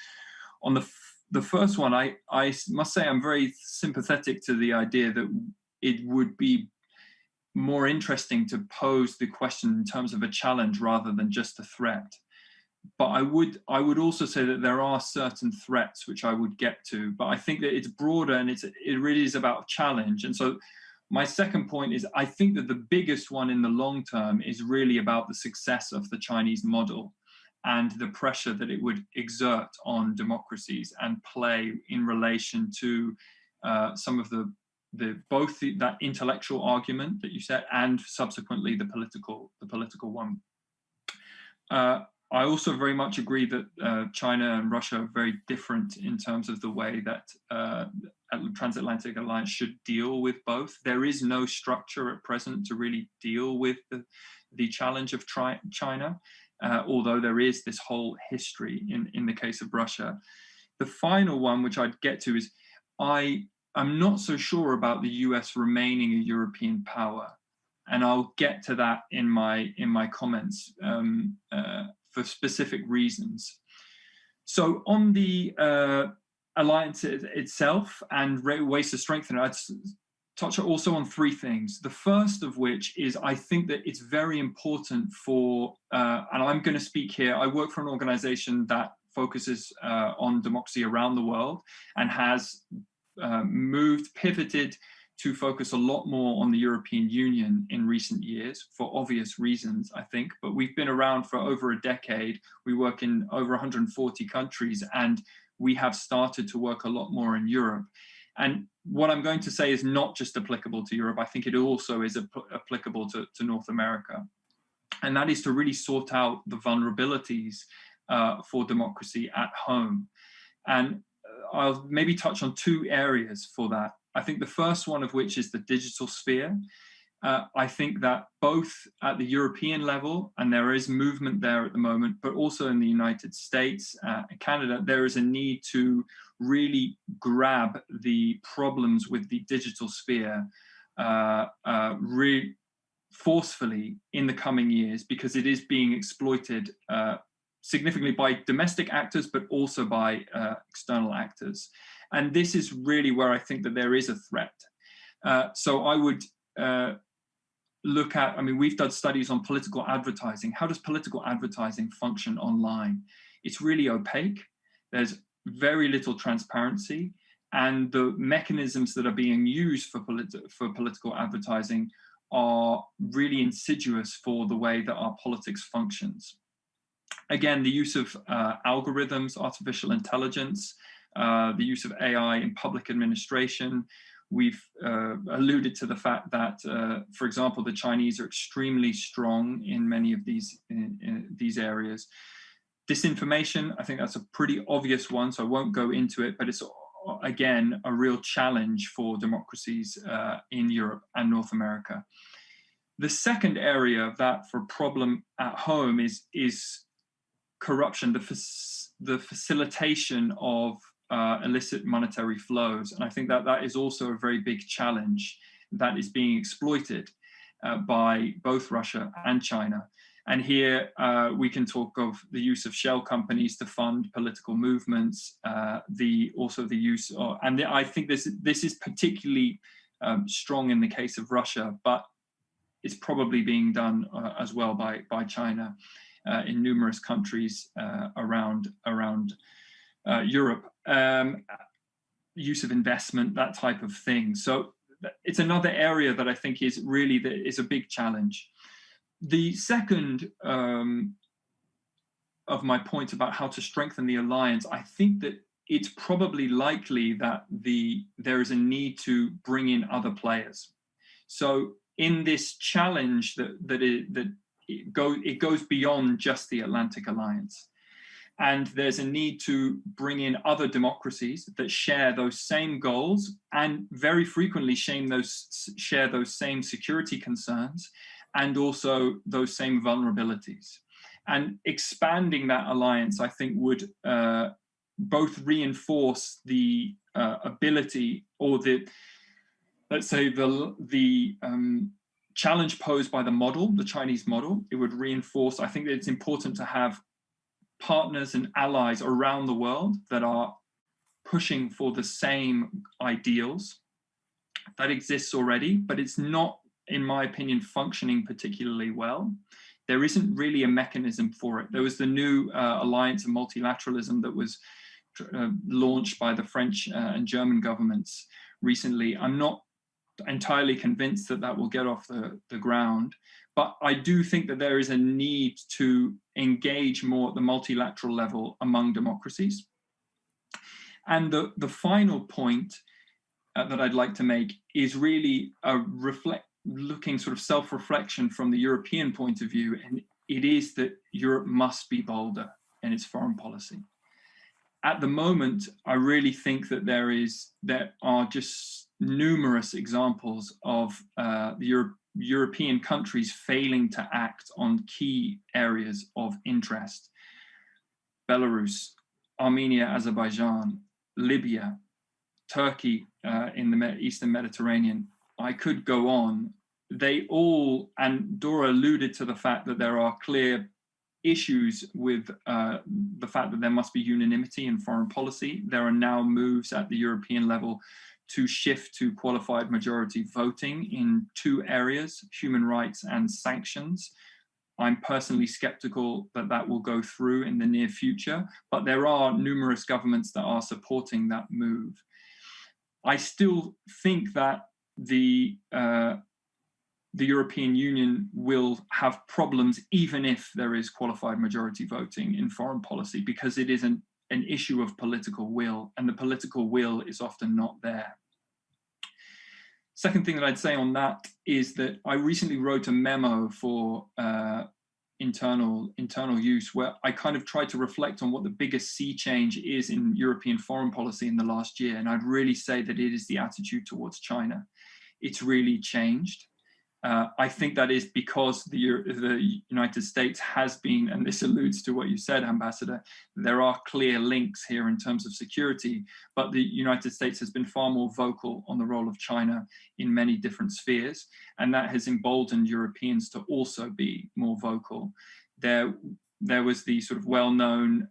On the first one, I must say I'm very sympathetic to the idea that it would be more interesting to pose the question in terms of a challenge rather than just a threat. But I would also say that there are certain threats which I would get to, but I think that it's broader and it really is about challenge. And so my second point is, I think that the biggest one in the long term is really about the success of the Chinese model and the pressure that it would exert on democracies and play in relation to some of that intellectual argument that you said, and subsequently the political one. I also very much agree that China and Russia are very different in terms of the way that transatlantic alliance should deal with both. There is no structure at present to really deal with the challenge of China, although there is this whole history in the case of Russia. The final one, which I'd get to, is I'm not so sure about the US remaining a European power. And I'll get to that in my comments for specific reasons. So on the alliance itself and ways to strengthen it, I'd touch also on three things. The first of which is, I think that it's very important for, and I'm going to speak here, I work for an organization that focuses on democracy around the world and has pivoted to focus a lot more on the European Union in recent years for obvious reasons, I think, but we've been around for over a decade. We work in over 140 countries and we have started to work a lot more in Europe. And what I'm going to say is not just applicable to Europe, I think it also is applicable to North America. And that is to really sort out the vulnerabilities for democracy at home. And I'll maybe touch on two areas for that. I think the first one of which is the digital sphere. I think that both at the European level, and there is movement there at the moment, but also in the United States and Canada, there is a need to really grab the problems with the digital sphere really forcefully in the coming years, because it is being exploited significantly by domestic actors, but also by external actors. And this is really where I think that there is a threat. So I would look at, I mean, we've done studies on political advertising. How does political advertising function online? It's really opaque. There's very little transparency. And the mechanisms that are being used for political advertising are really insidious for the way that our politics functions. Again, the use of algorithms, artificial intelligence, the use of AI in public administration. We've alluded to the fact that, for example, the Chinese are extremely strong in many of these areas. Disinformation, I think that's a pretty obvious one, so I won't go into it, but it's, again, a real challenge for democracies in Europe and North America. The second area of that for problem at home is corruption, the facilitation of illicit monetary flows. And I think that that is also a very big challenge that is being exploited by both Russia and China. And here we can talk of the use of shell companies to fund political movements, also the use of, and I think this is particularly strong in the case of Russia, but it's probably being done as well by China in numerous countries around Europe. Use of investment, that type of thing. So it's another area that I think is really is a big challenge. The second of my points about how to strengthen the alliance, I think that it's probably likely that there is a need to bring in other players. So in this challenge it goes beyond just the Atlantic Alliance. And there's a need to bring in other democracies that share those same goals and very frequently share those same security concerns and also those same vulnerabilities. And expanding that alliance, I think, would both reinforce the ability or let's say the challenge posed by the Chinese model. It would reinforce, I think that it's important to have partners and allies around the world that are pushing for the same ideals. That exists already, but it's not in my opinion, functioning particularly well. There isn't really a mechanism for it. There was the new alliance of multilateralism that was launched by the French and German governments recently. I'm not entirely convinced that that will get off the ground, but I do think that there is a need to engage more at the multilateral level among democracies. And the final point that I'd like to make is really a looking sort of self-reflection from the European point of view, and it is that Europe must be bolder in its foreign policy. At the moment, I really think that there are just numerous examples of the European countries failing to act on key areas of interest. Belarus, Armenia, Azerbaijan, Libya, Turkey in the Eastern Mediterranean. I could go on. They all, and Dora alluded to the fact that there are clear issues with the fact that there must be unanimity in foreign policy. There are now moves at the European level to shift to qualified majority voting in 2 areas, human rights and sanctions. I'm personally skeptical that that will go through in the near future, but there are numerous governments that are supporting that move. I still think that the European Union will have problems even if there is qualified majority voting in foreign policy, because it is an issue of political will, and the political will is often not there. Second thing that I'd say on that is that I recently wrote a memo for internal use, where I kind of tried to reflect on what the biggest sea change is in European foreign policy in the last year. And I'd really say that it is the attitude towards China. It's really changed. I think that is because the United States has been, and this alludes to what you said, Ambassador, there are clear links here in terms of security, but the United States has been far more vocal on the role of China in many different spheres, and that has emboldened Europeans to also be more vocal. There was the sort of well-known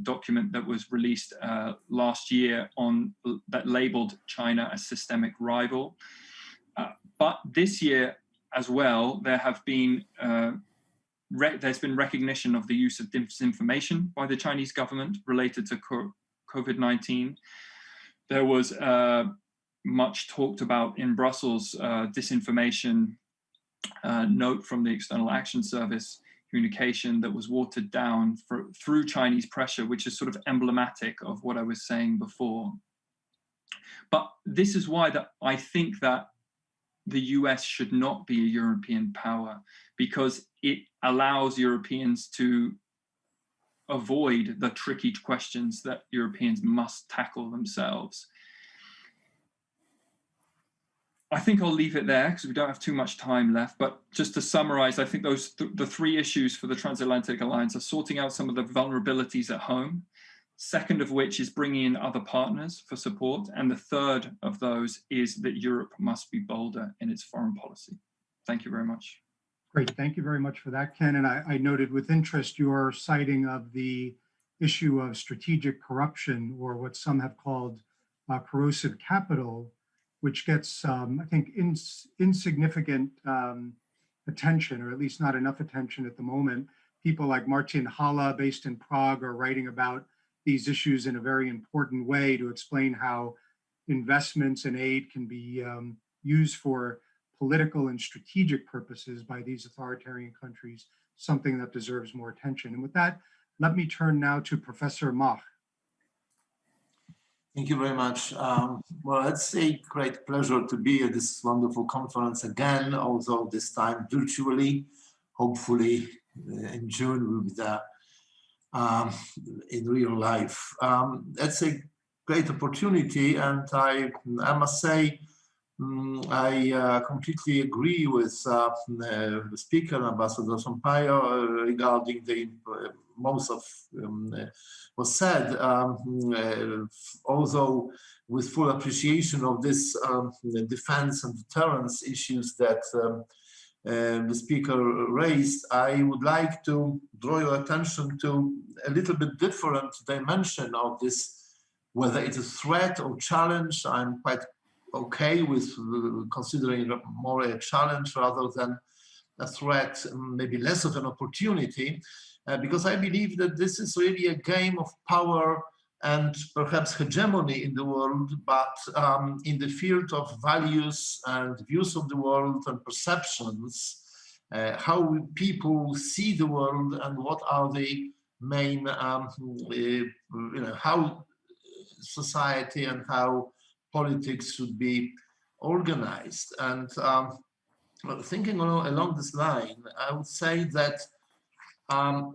document that was released last year that labeled China a systemic rival. But this year as well, there's been recognition of the use of disinformation by the Chinese government related to COVID-19. There was much talked about in Brussels disinformation note from the External Action Service communication that was watered down through Chinese pressure, which is sort of emblematic of what I was saying before. But this is why I think that the US should not be a European power, because it allows Europeans to avoid the tricky questions that Europeans must tackle themselves. I think I'll leave it there because we don't have too much time left, but just to summarize, I think those the 3 issues for the Transatlantic Alliance are sorting out some of the vulnerabilities at home, second of which is bringing in other partners for support, and the third of those is that Europe must be bolder in its foreign policy. Thank you very much. Great, thank you very much for that, Ken. And I noted with interest your citing of the issue of strategic corruption, or what some have called corrosive capital, which gets, I think, insignificant attention, or at least not enough attention at the moment. People like Martin Halle, based in Prague, are writing about these issues in a very important way to explain how investments and aid can be used for political and strategic purposes by these authoritarian countries, something that deserves more attention. And with that, let me turn now to Professor Mach. Thank you very much. Well, it's a great pleasure to be at this wonderful conference again, although this time virtually. Hopefully in June we'll be there in real life. That's a great opportunity, and I must say I completely agree with the speaker, Ambassador Sampaio, regarding the most of was said, although with full appreciation of this defense and deterrence issues that the speaker raised, I would like to draw your attention to a little bit different dimension of this, whether it's a threat or challenge. I'm quite okay with considering it more a challenge rather than a threat, maybe less of an opportunity, because I believe that this is really a game of power and perhaps hegemony in the world, but in the field of values and views of the world and perceptions, how people see the world and what are the main, how society and how politics should be organized. And thinking along this line, I would say that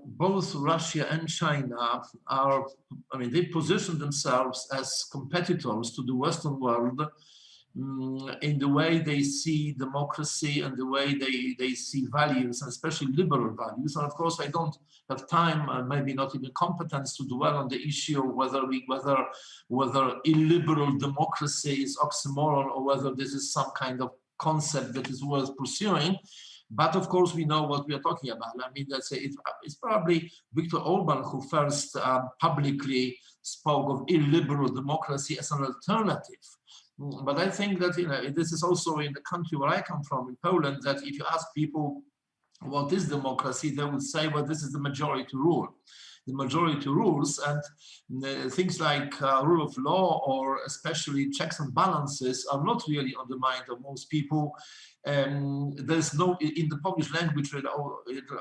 both Russia and China are, they position themselves as competitors to the Western world in the way they see democracy and the way they see values, and especially liberal values. And of course, I don't have time and maybe not even competence to dwell on the issue of whether illiberal democracy is oxymoron or whether this is some kind of concept that is worth pursuing. But of course, we know what we are talking about. It's probably Viktor Orban who first publicly spoke of illiberal democracy as an alternative. But I think that this is also in the country where I come from, in Poland, that if you ask people what is democracy, they would say, well, this is the majority rule. The majority rules, and things like rule of law or especially checks and balances are not really on the mind of most people. There's no, in the Polish language,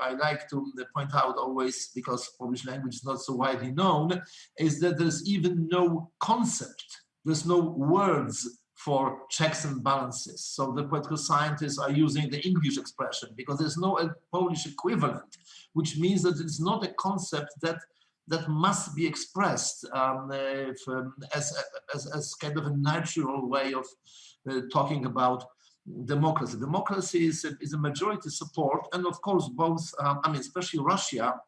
I like to point out always, because Polish language is not so widely known, is that there's even no concept. There's no words for checks and balances. So the political scientists are using the English expression because there's no Polish equivalent, which means that it's not a concept that must be expressed as kind of a natural way of talking about democracy. Democracy is a majority support, and of course both, especially Russia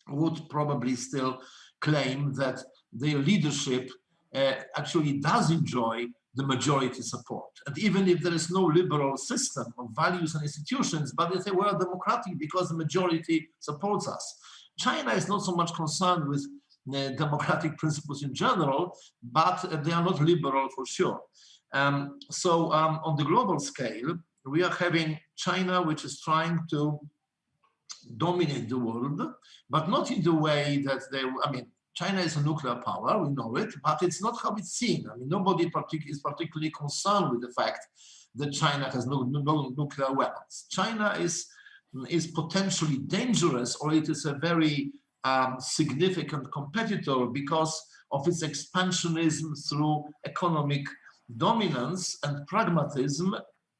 would probably still claim that their leadership actually does enjoy the majority support. And even if there is no liberal system of values and institutions, but they say we are democratic because the majority supports us. China is not so much concerned with democratic principles in general, but they are not liberal for sure. So on the global scale, we are having China, which is trying to dominate the world, but not in the way that China is a nuclear power, we know it, but it's not how it's seen. Nobody is particularly concerned with the fact that China has no nuclear weapons. China is potentially dangerous, or it is a very significant competitor because of its expansionism through economic dominance and pragmatism,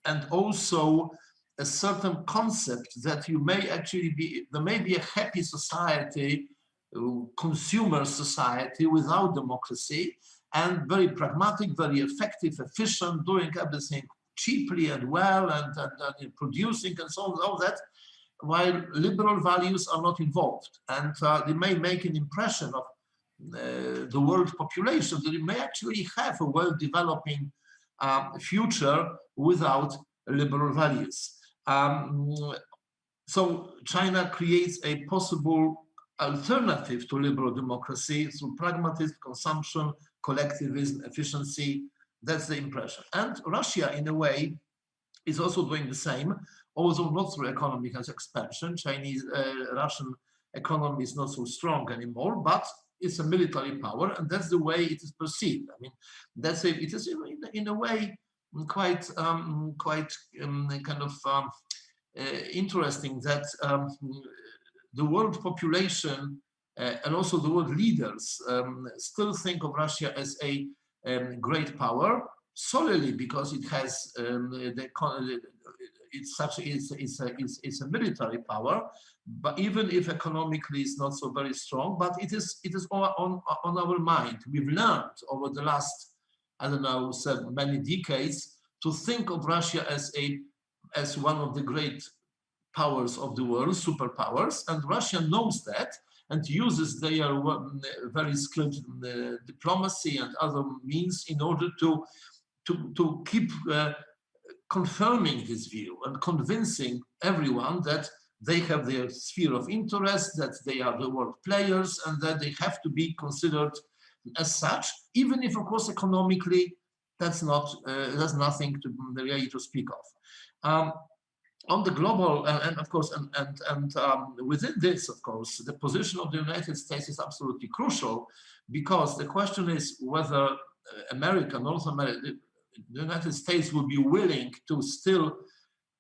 and also a certain concept that there may be a happy society, consumer society without democracy, and very pragmatic, very effective, efficient, doing everything cheaply and well, and producing and so on, all that, while liberal values are not involved. And they may make an impression of the world population that it may actually have a well-developing future without liberal values. So China creates a possible alternative to liberal democracy through pragmatism, consumption, collectivism, efficiency. That's the impression. And Russia, in a way, is also doing the same, although not through economic expansion. Russian economy is not so strong anymore, but it's a military power, and that's the way it is perceived. It is in a way quite interesting that the world population and also the world leaders still think of Russia as a great power, solely because it has it's a military power, but even if economically it's not so very strong, but it is on our mind. We've learned over the last, many decades to think of Russia as one of the great powers of the world, superpowers, and Russia knows that and uses their very skilled diplomacy and other means in order to keep confirming this view and convincing everyone that they have their sphere of interest, that they are the world players, and that they have to be considered as such, even if, of course, economically that's nothing to really to speak of. On the global, and of course, within this, of course, the position of the United States is absolutely crucial, because the question is whether North America, the United States will be willing to still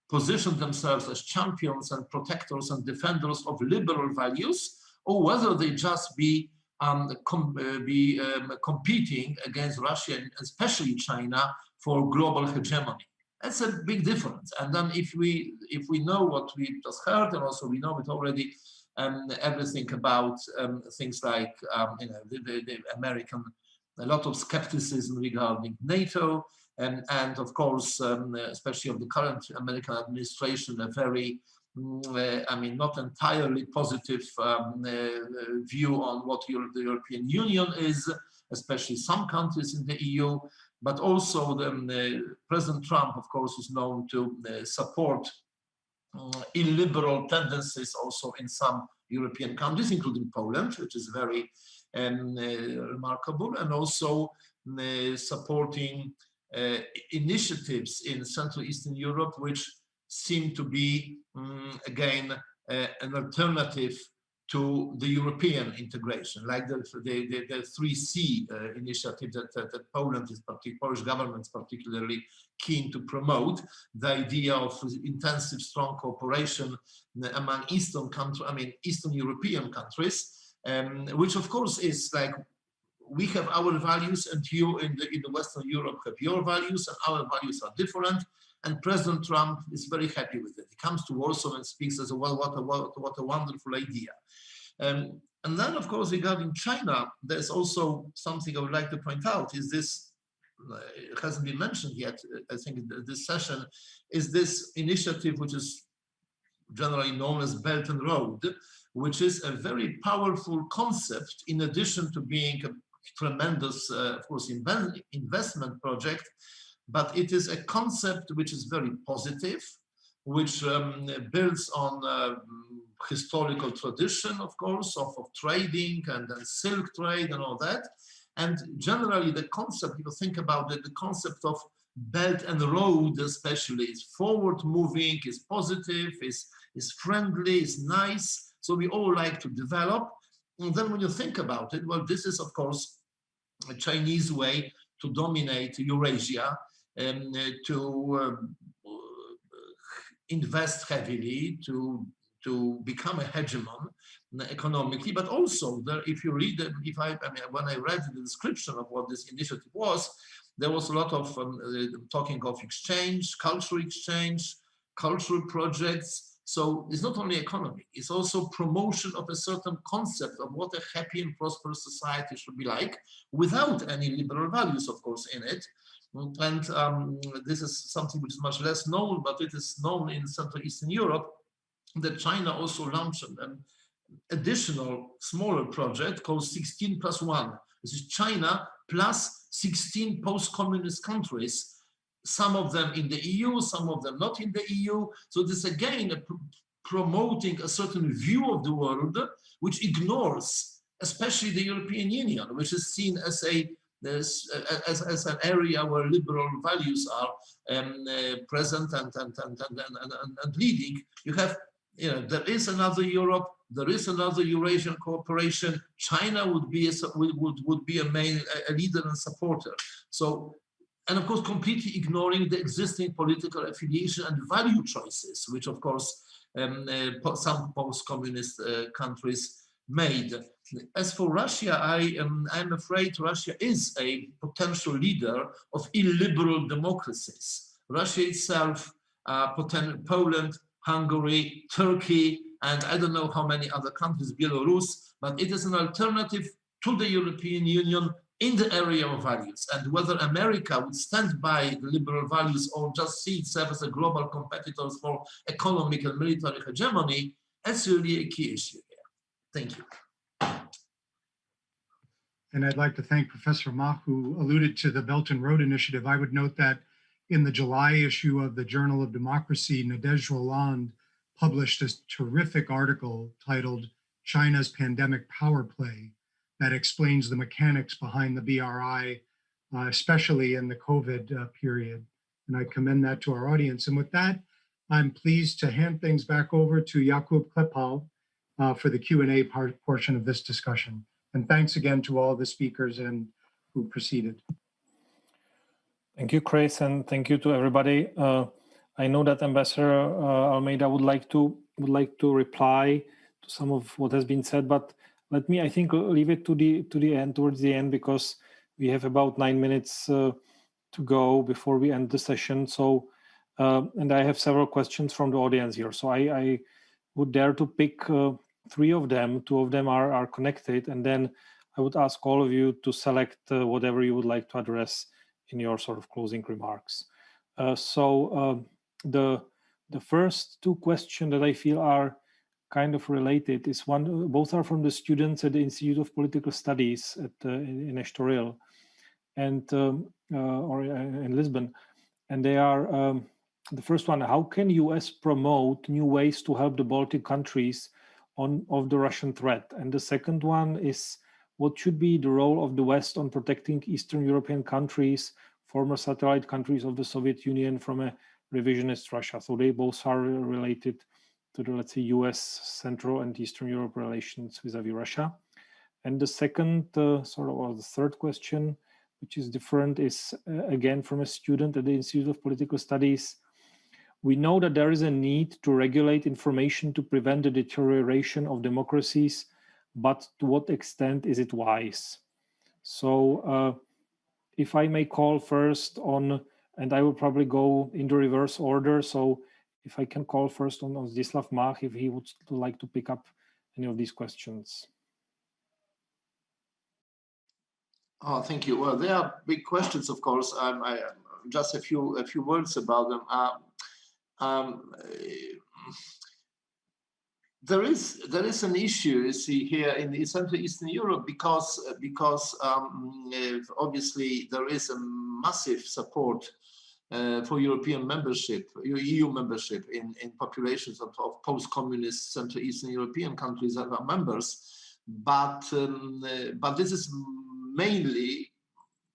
position themselves as champions and protectors and defenders of liberal values, or whether they just be competing against Russia and especially China for global hegemony. That's a big difference. And then if we know what we just heard, and also we know it already, everything about things like the American, a lot of skepticism regarding Nato, and of course, especially of the current American administration, a very, not entirely positive view on what the European Union is, especially some countries in the EU. But also President Trump, of course, is known to support illiberal tendencies also in some European countries, including Poland, which is very remarkable, and also supporting initiatives in Central Eastern Europe, which seem to be, again, an alternative to the European integration, like the 3C initiative that Poland is Polish government is particularly keen to promote, the idea of intensive, strong cooperation among Eastern European countries, which of course is like, we have our values and you in the Western Europe have your values, and our values are different. And President Trump is very happy with it. He comes to Warsaw and speaks as well, what a wonderful idea. And then, of course, regarding China, there's also something I would like to point out, is this, it hasn't been mentioned yet, I think, in this session, is this initiative, which is generally known as Belt and Road, which is a very powerful concept, in addition to being a tremendous, of course, investment project. But it is a concept which is very positive, which builds on historical tradition, of course, of trading and silk trade and all that. And generally the concept, if you think about it, the concept of Belt and Road especially is forward moving, is positive, is friendly, is nice. So we all like to develop. And then when you think about it, well, this is of course a Chinese way to dominate Eurasia, and to invest heavily, to become a hegemon economically. But also, if you read, when I read the description of what this initiative was, there was a lot of talking of exchange, cultural projects. So it's not only economy, it's also promotion of a certain concept of what a happy and prosperous society should be like, without any liberal values, of course, in it. And this is something which is much less known, but it is known in Central Eastern Europe, that China also launched an additional smaller project called 16+1. This is China plus 16 post-communist countries, some of them in the EU, some of them not in the EU. So this again promoting a certain view of the world which ignores especially the European Union, which is seen as an area where liberal values are present and leading. You have, there is another Europe, there is another Eurasian cooperation. China would be a main leader and supporter. So, and of course, completely ignoring the existing political affiliation and value choices, which of course some post-communist countries made. As for Russia, I'm afraid Russia is a potential leader of illiberal democracies. Russia itself, Poland, Hungary, Turkey, and I don't know how many other countries, Belarus, but it is an alternative to the European Union in the area of values. And whether America would stand by the liberal values or just see itself as a global competitor for economic and military hegemony, that's really a key issue here. Thank you. And I'd like to thank Professor Mach, who alluded to the Belt and Road Initiative. I would note that in the July issue of the Journal of Democracy, Nadezhda Roland published a terrific article titled China's Pandemic Power Play that explains the mechanics behind the BRI, especially in the COVID period. And I commend that to our audience. And with that, I'm pleased to hand things back over to Jakub Klepal for the Q&A portion of this discussion. And thanks again to all the speakers and who preceded. Thank you, Chris, and thank you to everybody. I know that Ambassador Almeida would like to reply to some of what has been said, but let me, I think, leave it to the end, towards the end, because we have about 9 minutes to go before we end the session. So, and I have several questions from the audience here. So I would dare to pick 3 of them. 2 of them are connected, and then I would ask all of you to select whatever you would like to address in your sort of closing remarks. The first 2 questions that I feel are kind of related is one. Both are from the students at the Institute of Political Studies in Estoril, and or in Lisbon, and they are. The first one: how can US promote new ways to help the Baltic countries of the Russian threat? And the second one is: what should be the role of the West on protecting Eastern European countries, former satellite countries of the Soviet Union, from a revisionist Russia? So they both are related to the, let's say, US, Central and Eastern Europe relations vis-a-vis Russia. And the second or the third question, which is different, is again from a student at the Institute of Political Studies. We know that there is a need to regulate information to prevent the deterioration of democracies, but to what extent is it wise? So if I may call first on, and I will probably go in the reverse order. So if I can call first on Zdislav Mach, if he would like to pick up any of these questions. Oh, thank you. Well, there are big questions, of course. Just a few words about them. There is an issue, you see, here in Central Eastern Europe because obviously there is a massive support for European membership, EU membership in populations of post-communist Central Eastern European countries that are members, but this is mainly,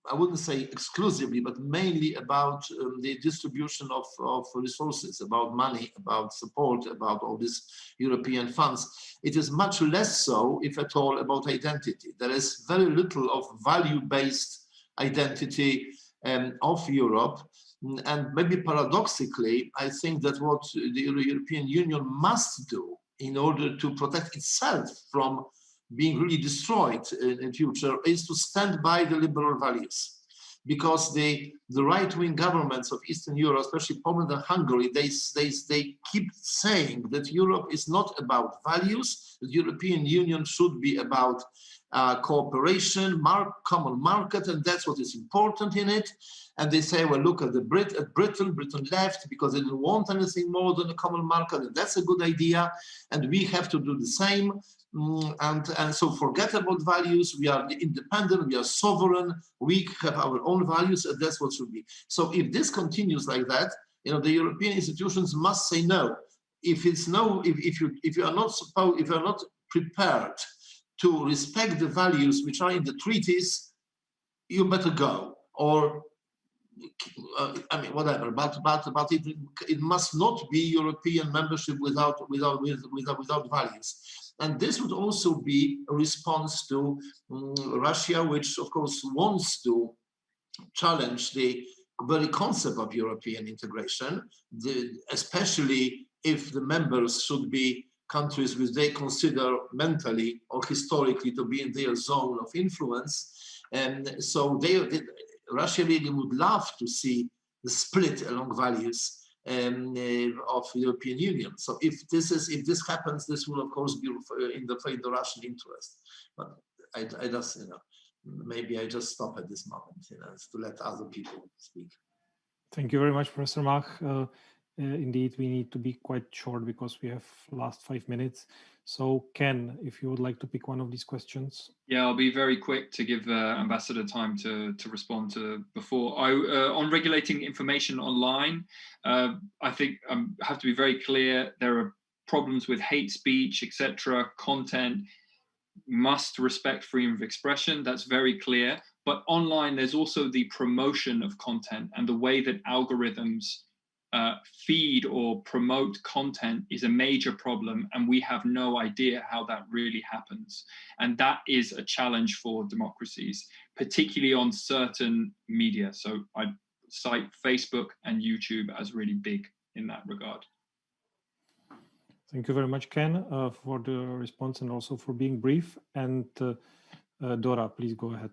I wouldn't say exclusively, but mainly about the distribution of resources, about money, about support, about all these European funds. It is much less so, if at all, about identity. There is very little of value-based identity of Europe. And maybe paradoxically, I think that what the European Union must do in order to protect itself from being really destroyed in future is to stand by the liberal values, because the right-wing governments of Eastern Europe, especially Poland and Hungary, they keep saying that Europe is not about values. The European Union should be about cooperation, common market, and that's what is important in it. And they say, well, look at Britain left because they didn't want anything more than a common market, and that's a good idea, and we have to do the same. And so forget about values. We are independent, we are sovereign, we have our own values, and that's what should be. So if this continues like that, the European institutions must say no. If you are not prepared to respect the values which are in the treaties, you better go. Or I mean, whatever. But it must not be European membership without values. And this would also be a response to Russia, which of course wants to challenge the very concept of European integration, especially if the members should be countries which they consider mentally or historically to be in their zone of influence. And so Russia really would love to see the split along values of the European Union. So if this happens, this will of course be in the Russian interest. But I just, maybe I just stop at this moment, to let other people speak. Thank you very much, Professor Mach. Indeed, we need to be quite short because we have last 5 minutes. So Ken, if you would like to pick one of these questions. Yeah, I'll be very quick to give Ambassador time to respond to before. On regulating information online, I think I have to be very clear. There are problems with hate speech, etc. Content must respect freedom of expression. That's very clear. But online, there's also the promotion of content, and the way that algorithms feed or promote content is a major problem, and we have no idea how that really happens. And that is a challenge for democracies, particularly on certain media. So I cite Facebook and YouTube as really big in that regard. Thank you very much, Ken, for the response and also for being brief. And Dora, please go ahead.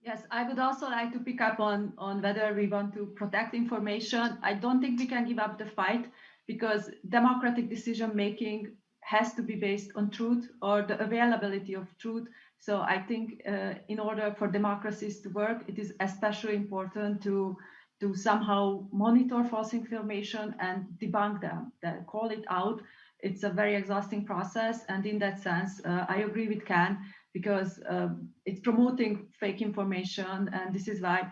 Yes, I would also like to pick up on whether we want to protect information. I don't think we can give up the fight, because democratic decision-making has to be based on truth or the availability of truth. So I think in order for democracies to work, it is especially important to somehow monitor false information and debunk them, call it out. It's a very exhausting process. And in that sense, I agree with Ken, because it's promoting fake information. And this is why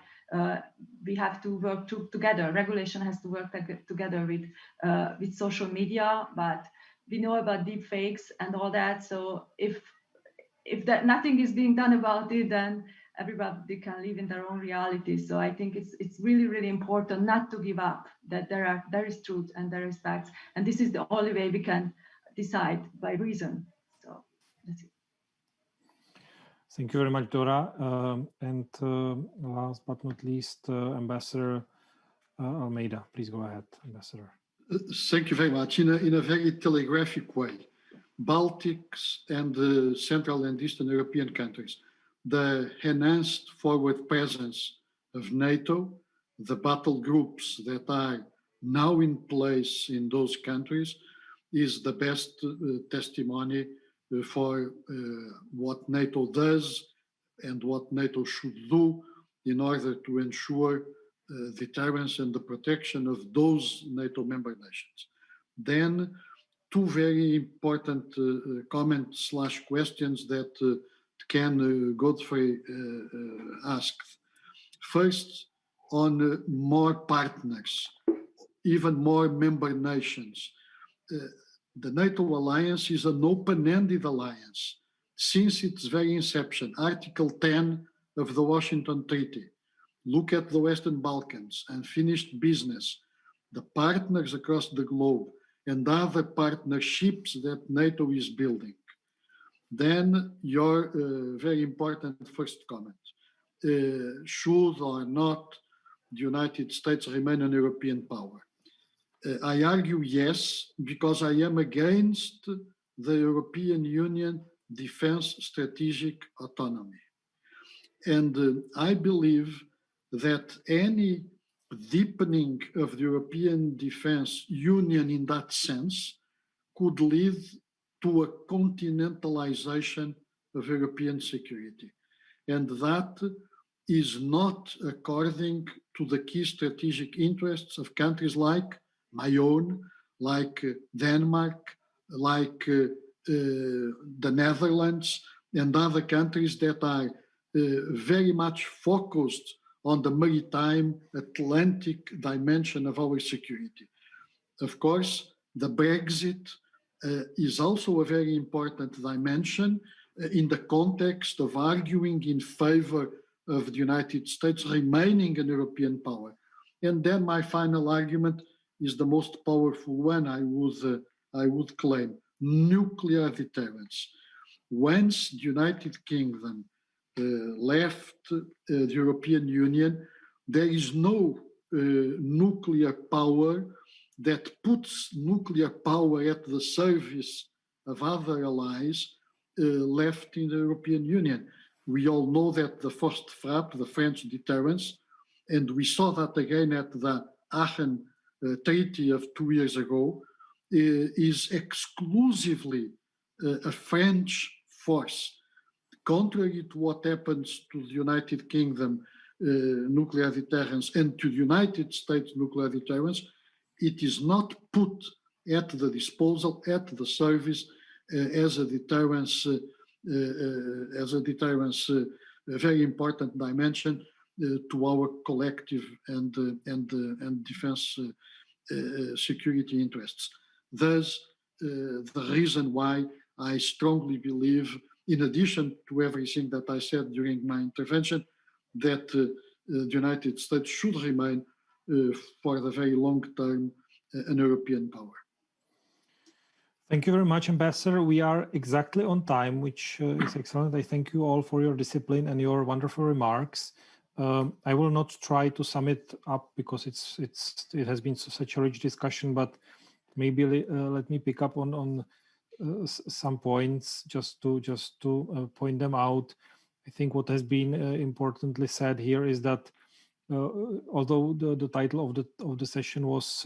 we have to work together. Regulation has to work together with social media, but we know about deep fakes and all that. So if nothing is being done about it, then everybody can live in their own reality. So I think it's really, really important not to give up, that there is truth and there is facts. And this is the only way we can decide by reason. So that's it. Thank you very much, Dora. And last but not least, Ambassador Almeida. Please go ahead, Ambassador. Thank you very much. In a very telegraphic way, Baltics and Central and Eastern European countries, the enhanced forward presence of NATO, the battle groups that are now in place in those countries, is the best testimony for what NATO does and what NATO should do in order to ensure deterrence and the protection of those NATO member nations. Then, two very important comments/questions that Ken Godfrey asked. First, on more partners, even more member nations. The NATO alliance is an open-ended alliance since its very inception. Article 10 of the Washington Treaty. Look at the Western Balkans, unfinished business, the partners across the globe, and other partnerships that NATO is building. Then your very important first comment. Should or not the United States remain an European power? I argue yes, because I am against the European Union defense strategic autonomy. And I believe that any deepening of the European Defense Union in that sense could lead to a continentalization of European security. And that is not according to the key strategic interests of countries like my own, like Denmark, like the Netherlands, and other countries that are very much focused on the maritime Atlantic dimension of our security. Of course, the Brexit is also a very important dimension in the context of arguing in favor of the United States remaining an European power. And then my final argument is the most powerful one, I would claim: nuclear deterrence. Once the United Kingdom left the European Union, there is no nuclear power that puts nuclear power at the service of other allies left in the European Union. We all know that the first FRAP, the French deterrence, and we saw that again at the Aachen Treaty of 2 years ago, is exclusively a French force. Contrary to what happens to the United Kingdom nuclear deterrence and to the United States nuclear deterrence, it is not put at the disposal, at the service as a deterrence, a very important dimension to our collective and defense security interests. Thus, the reason why I strongly believe, in addition to everything that I said during my intervention, that the United States should remain for the very long term an European power. Thank you very much, Ambassador. We are exactly on time, which is excellent. I thank you all for your discipline and your wonderful remarks. I will not try to sum it up because it has been such a rich discussion, but maybe let me pick up on some points just to point them out. I think what has been importantly said here is that although the title of the session was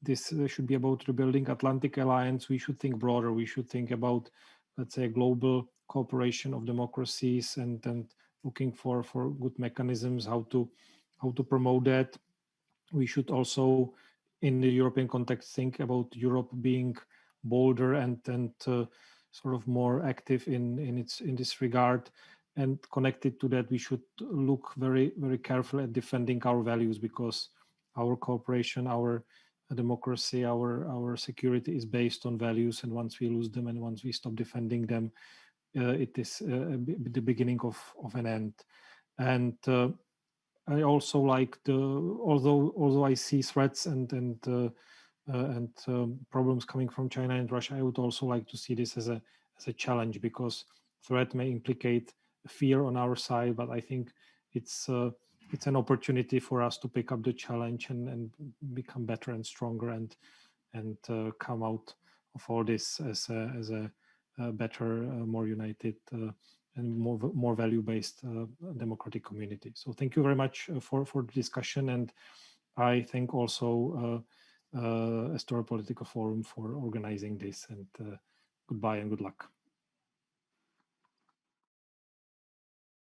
this should be about rebuilding Atlantic Alliance, we should think broader. We should think about, let's say, global cooperation of democracies and looking for good mechanisms how to promote that. We should also, in the European context, think about Europe being bolder and sort of more active in this regard. And connected to that, we should look very, very carefully at defending our values, because our cooperation, our democracy, our security is based on values, and once we lose them and once we stop defending them, it is the beginning of an end. And I also like although I see threats and problems coming from China and Russia, I would also like to see this as a challenge, because threat may implicate fear on our side, but I think it's an opportunity for us to pick up the challenge and become better and stronger and come out of all this as a better, more united and more value-based democratic community. So thank you very much for the discussion, and I thank also Estonia Political Forum for organizing this, and goodbye and good luck.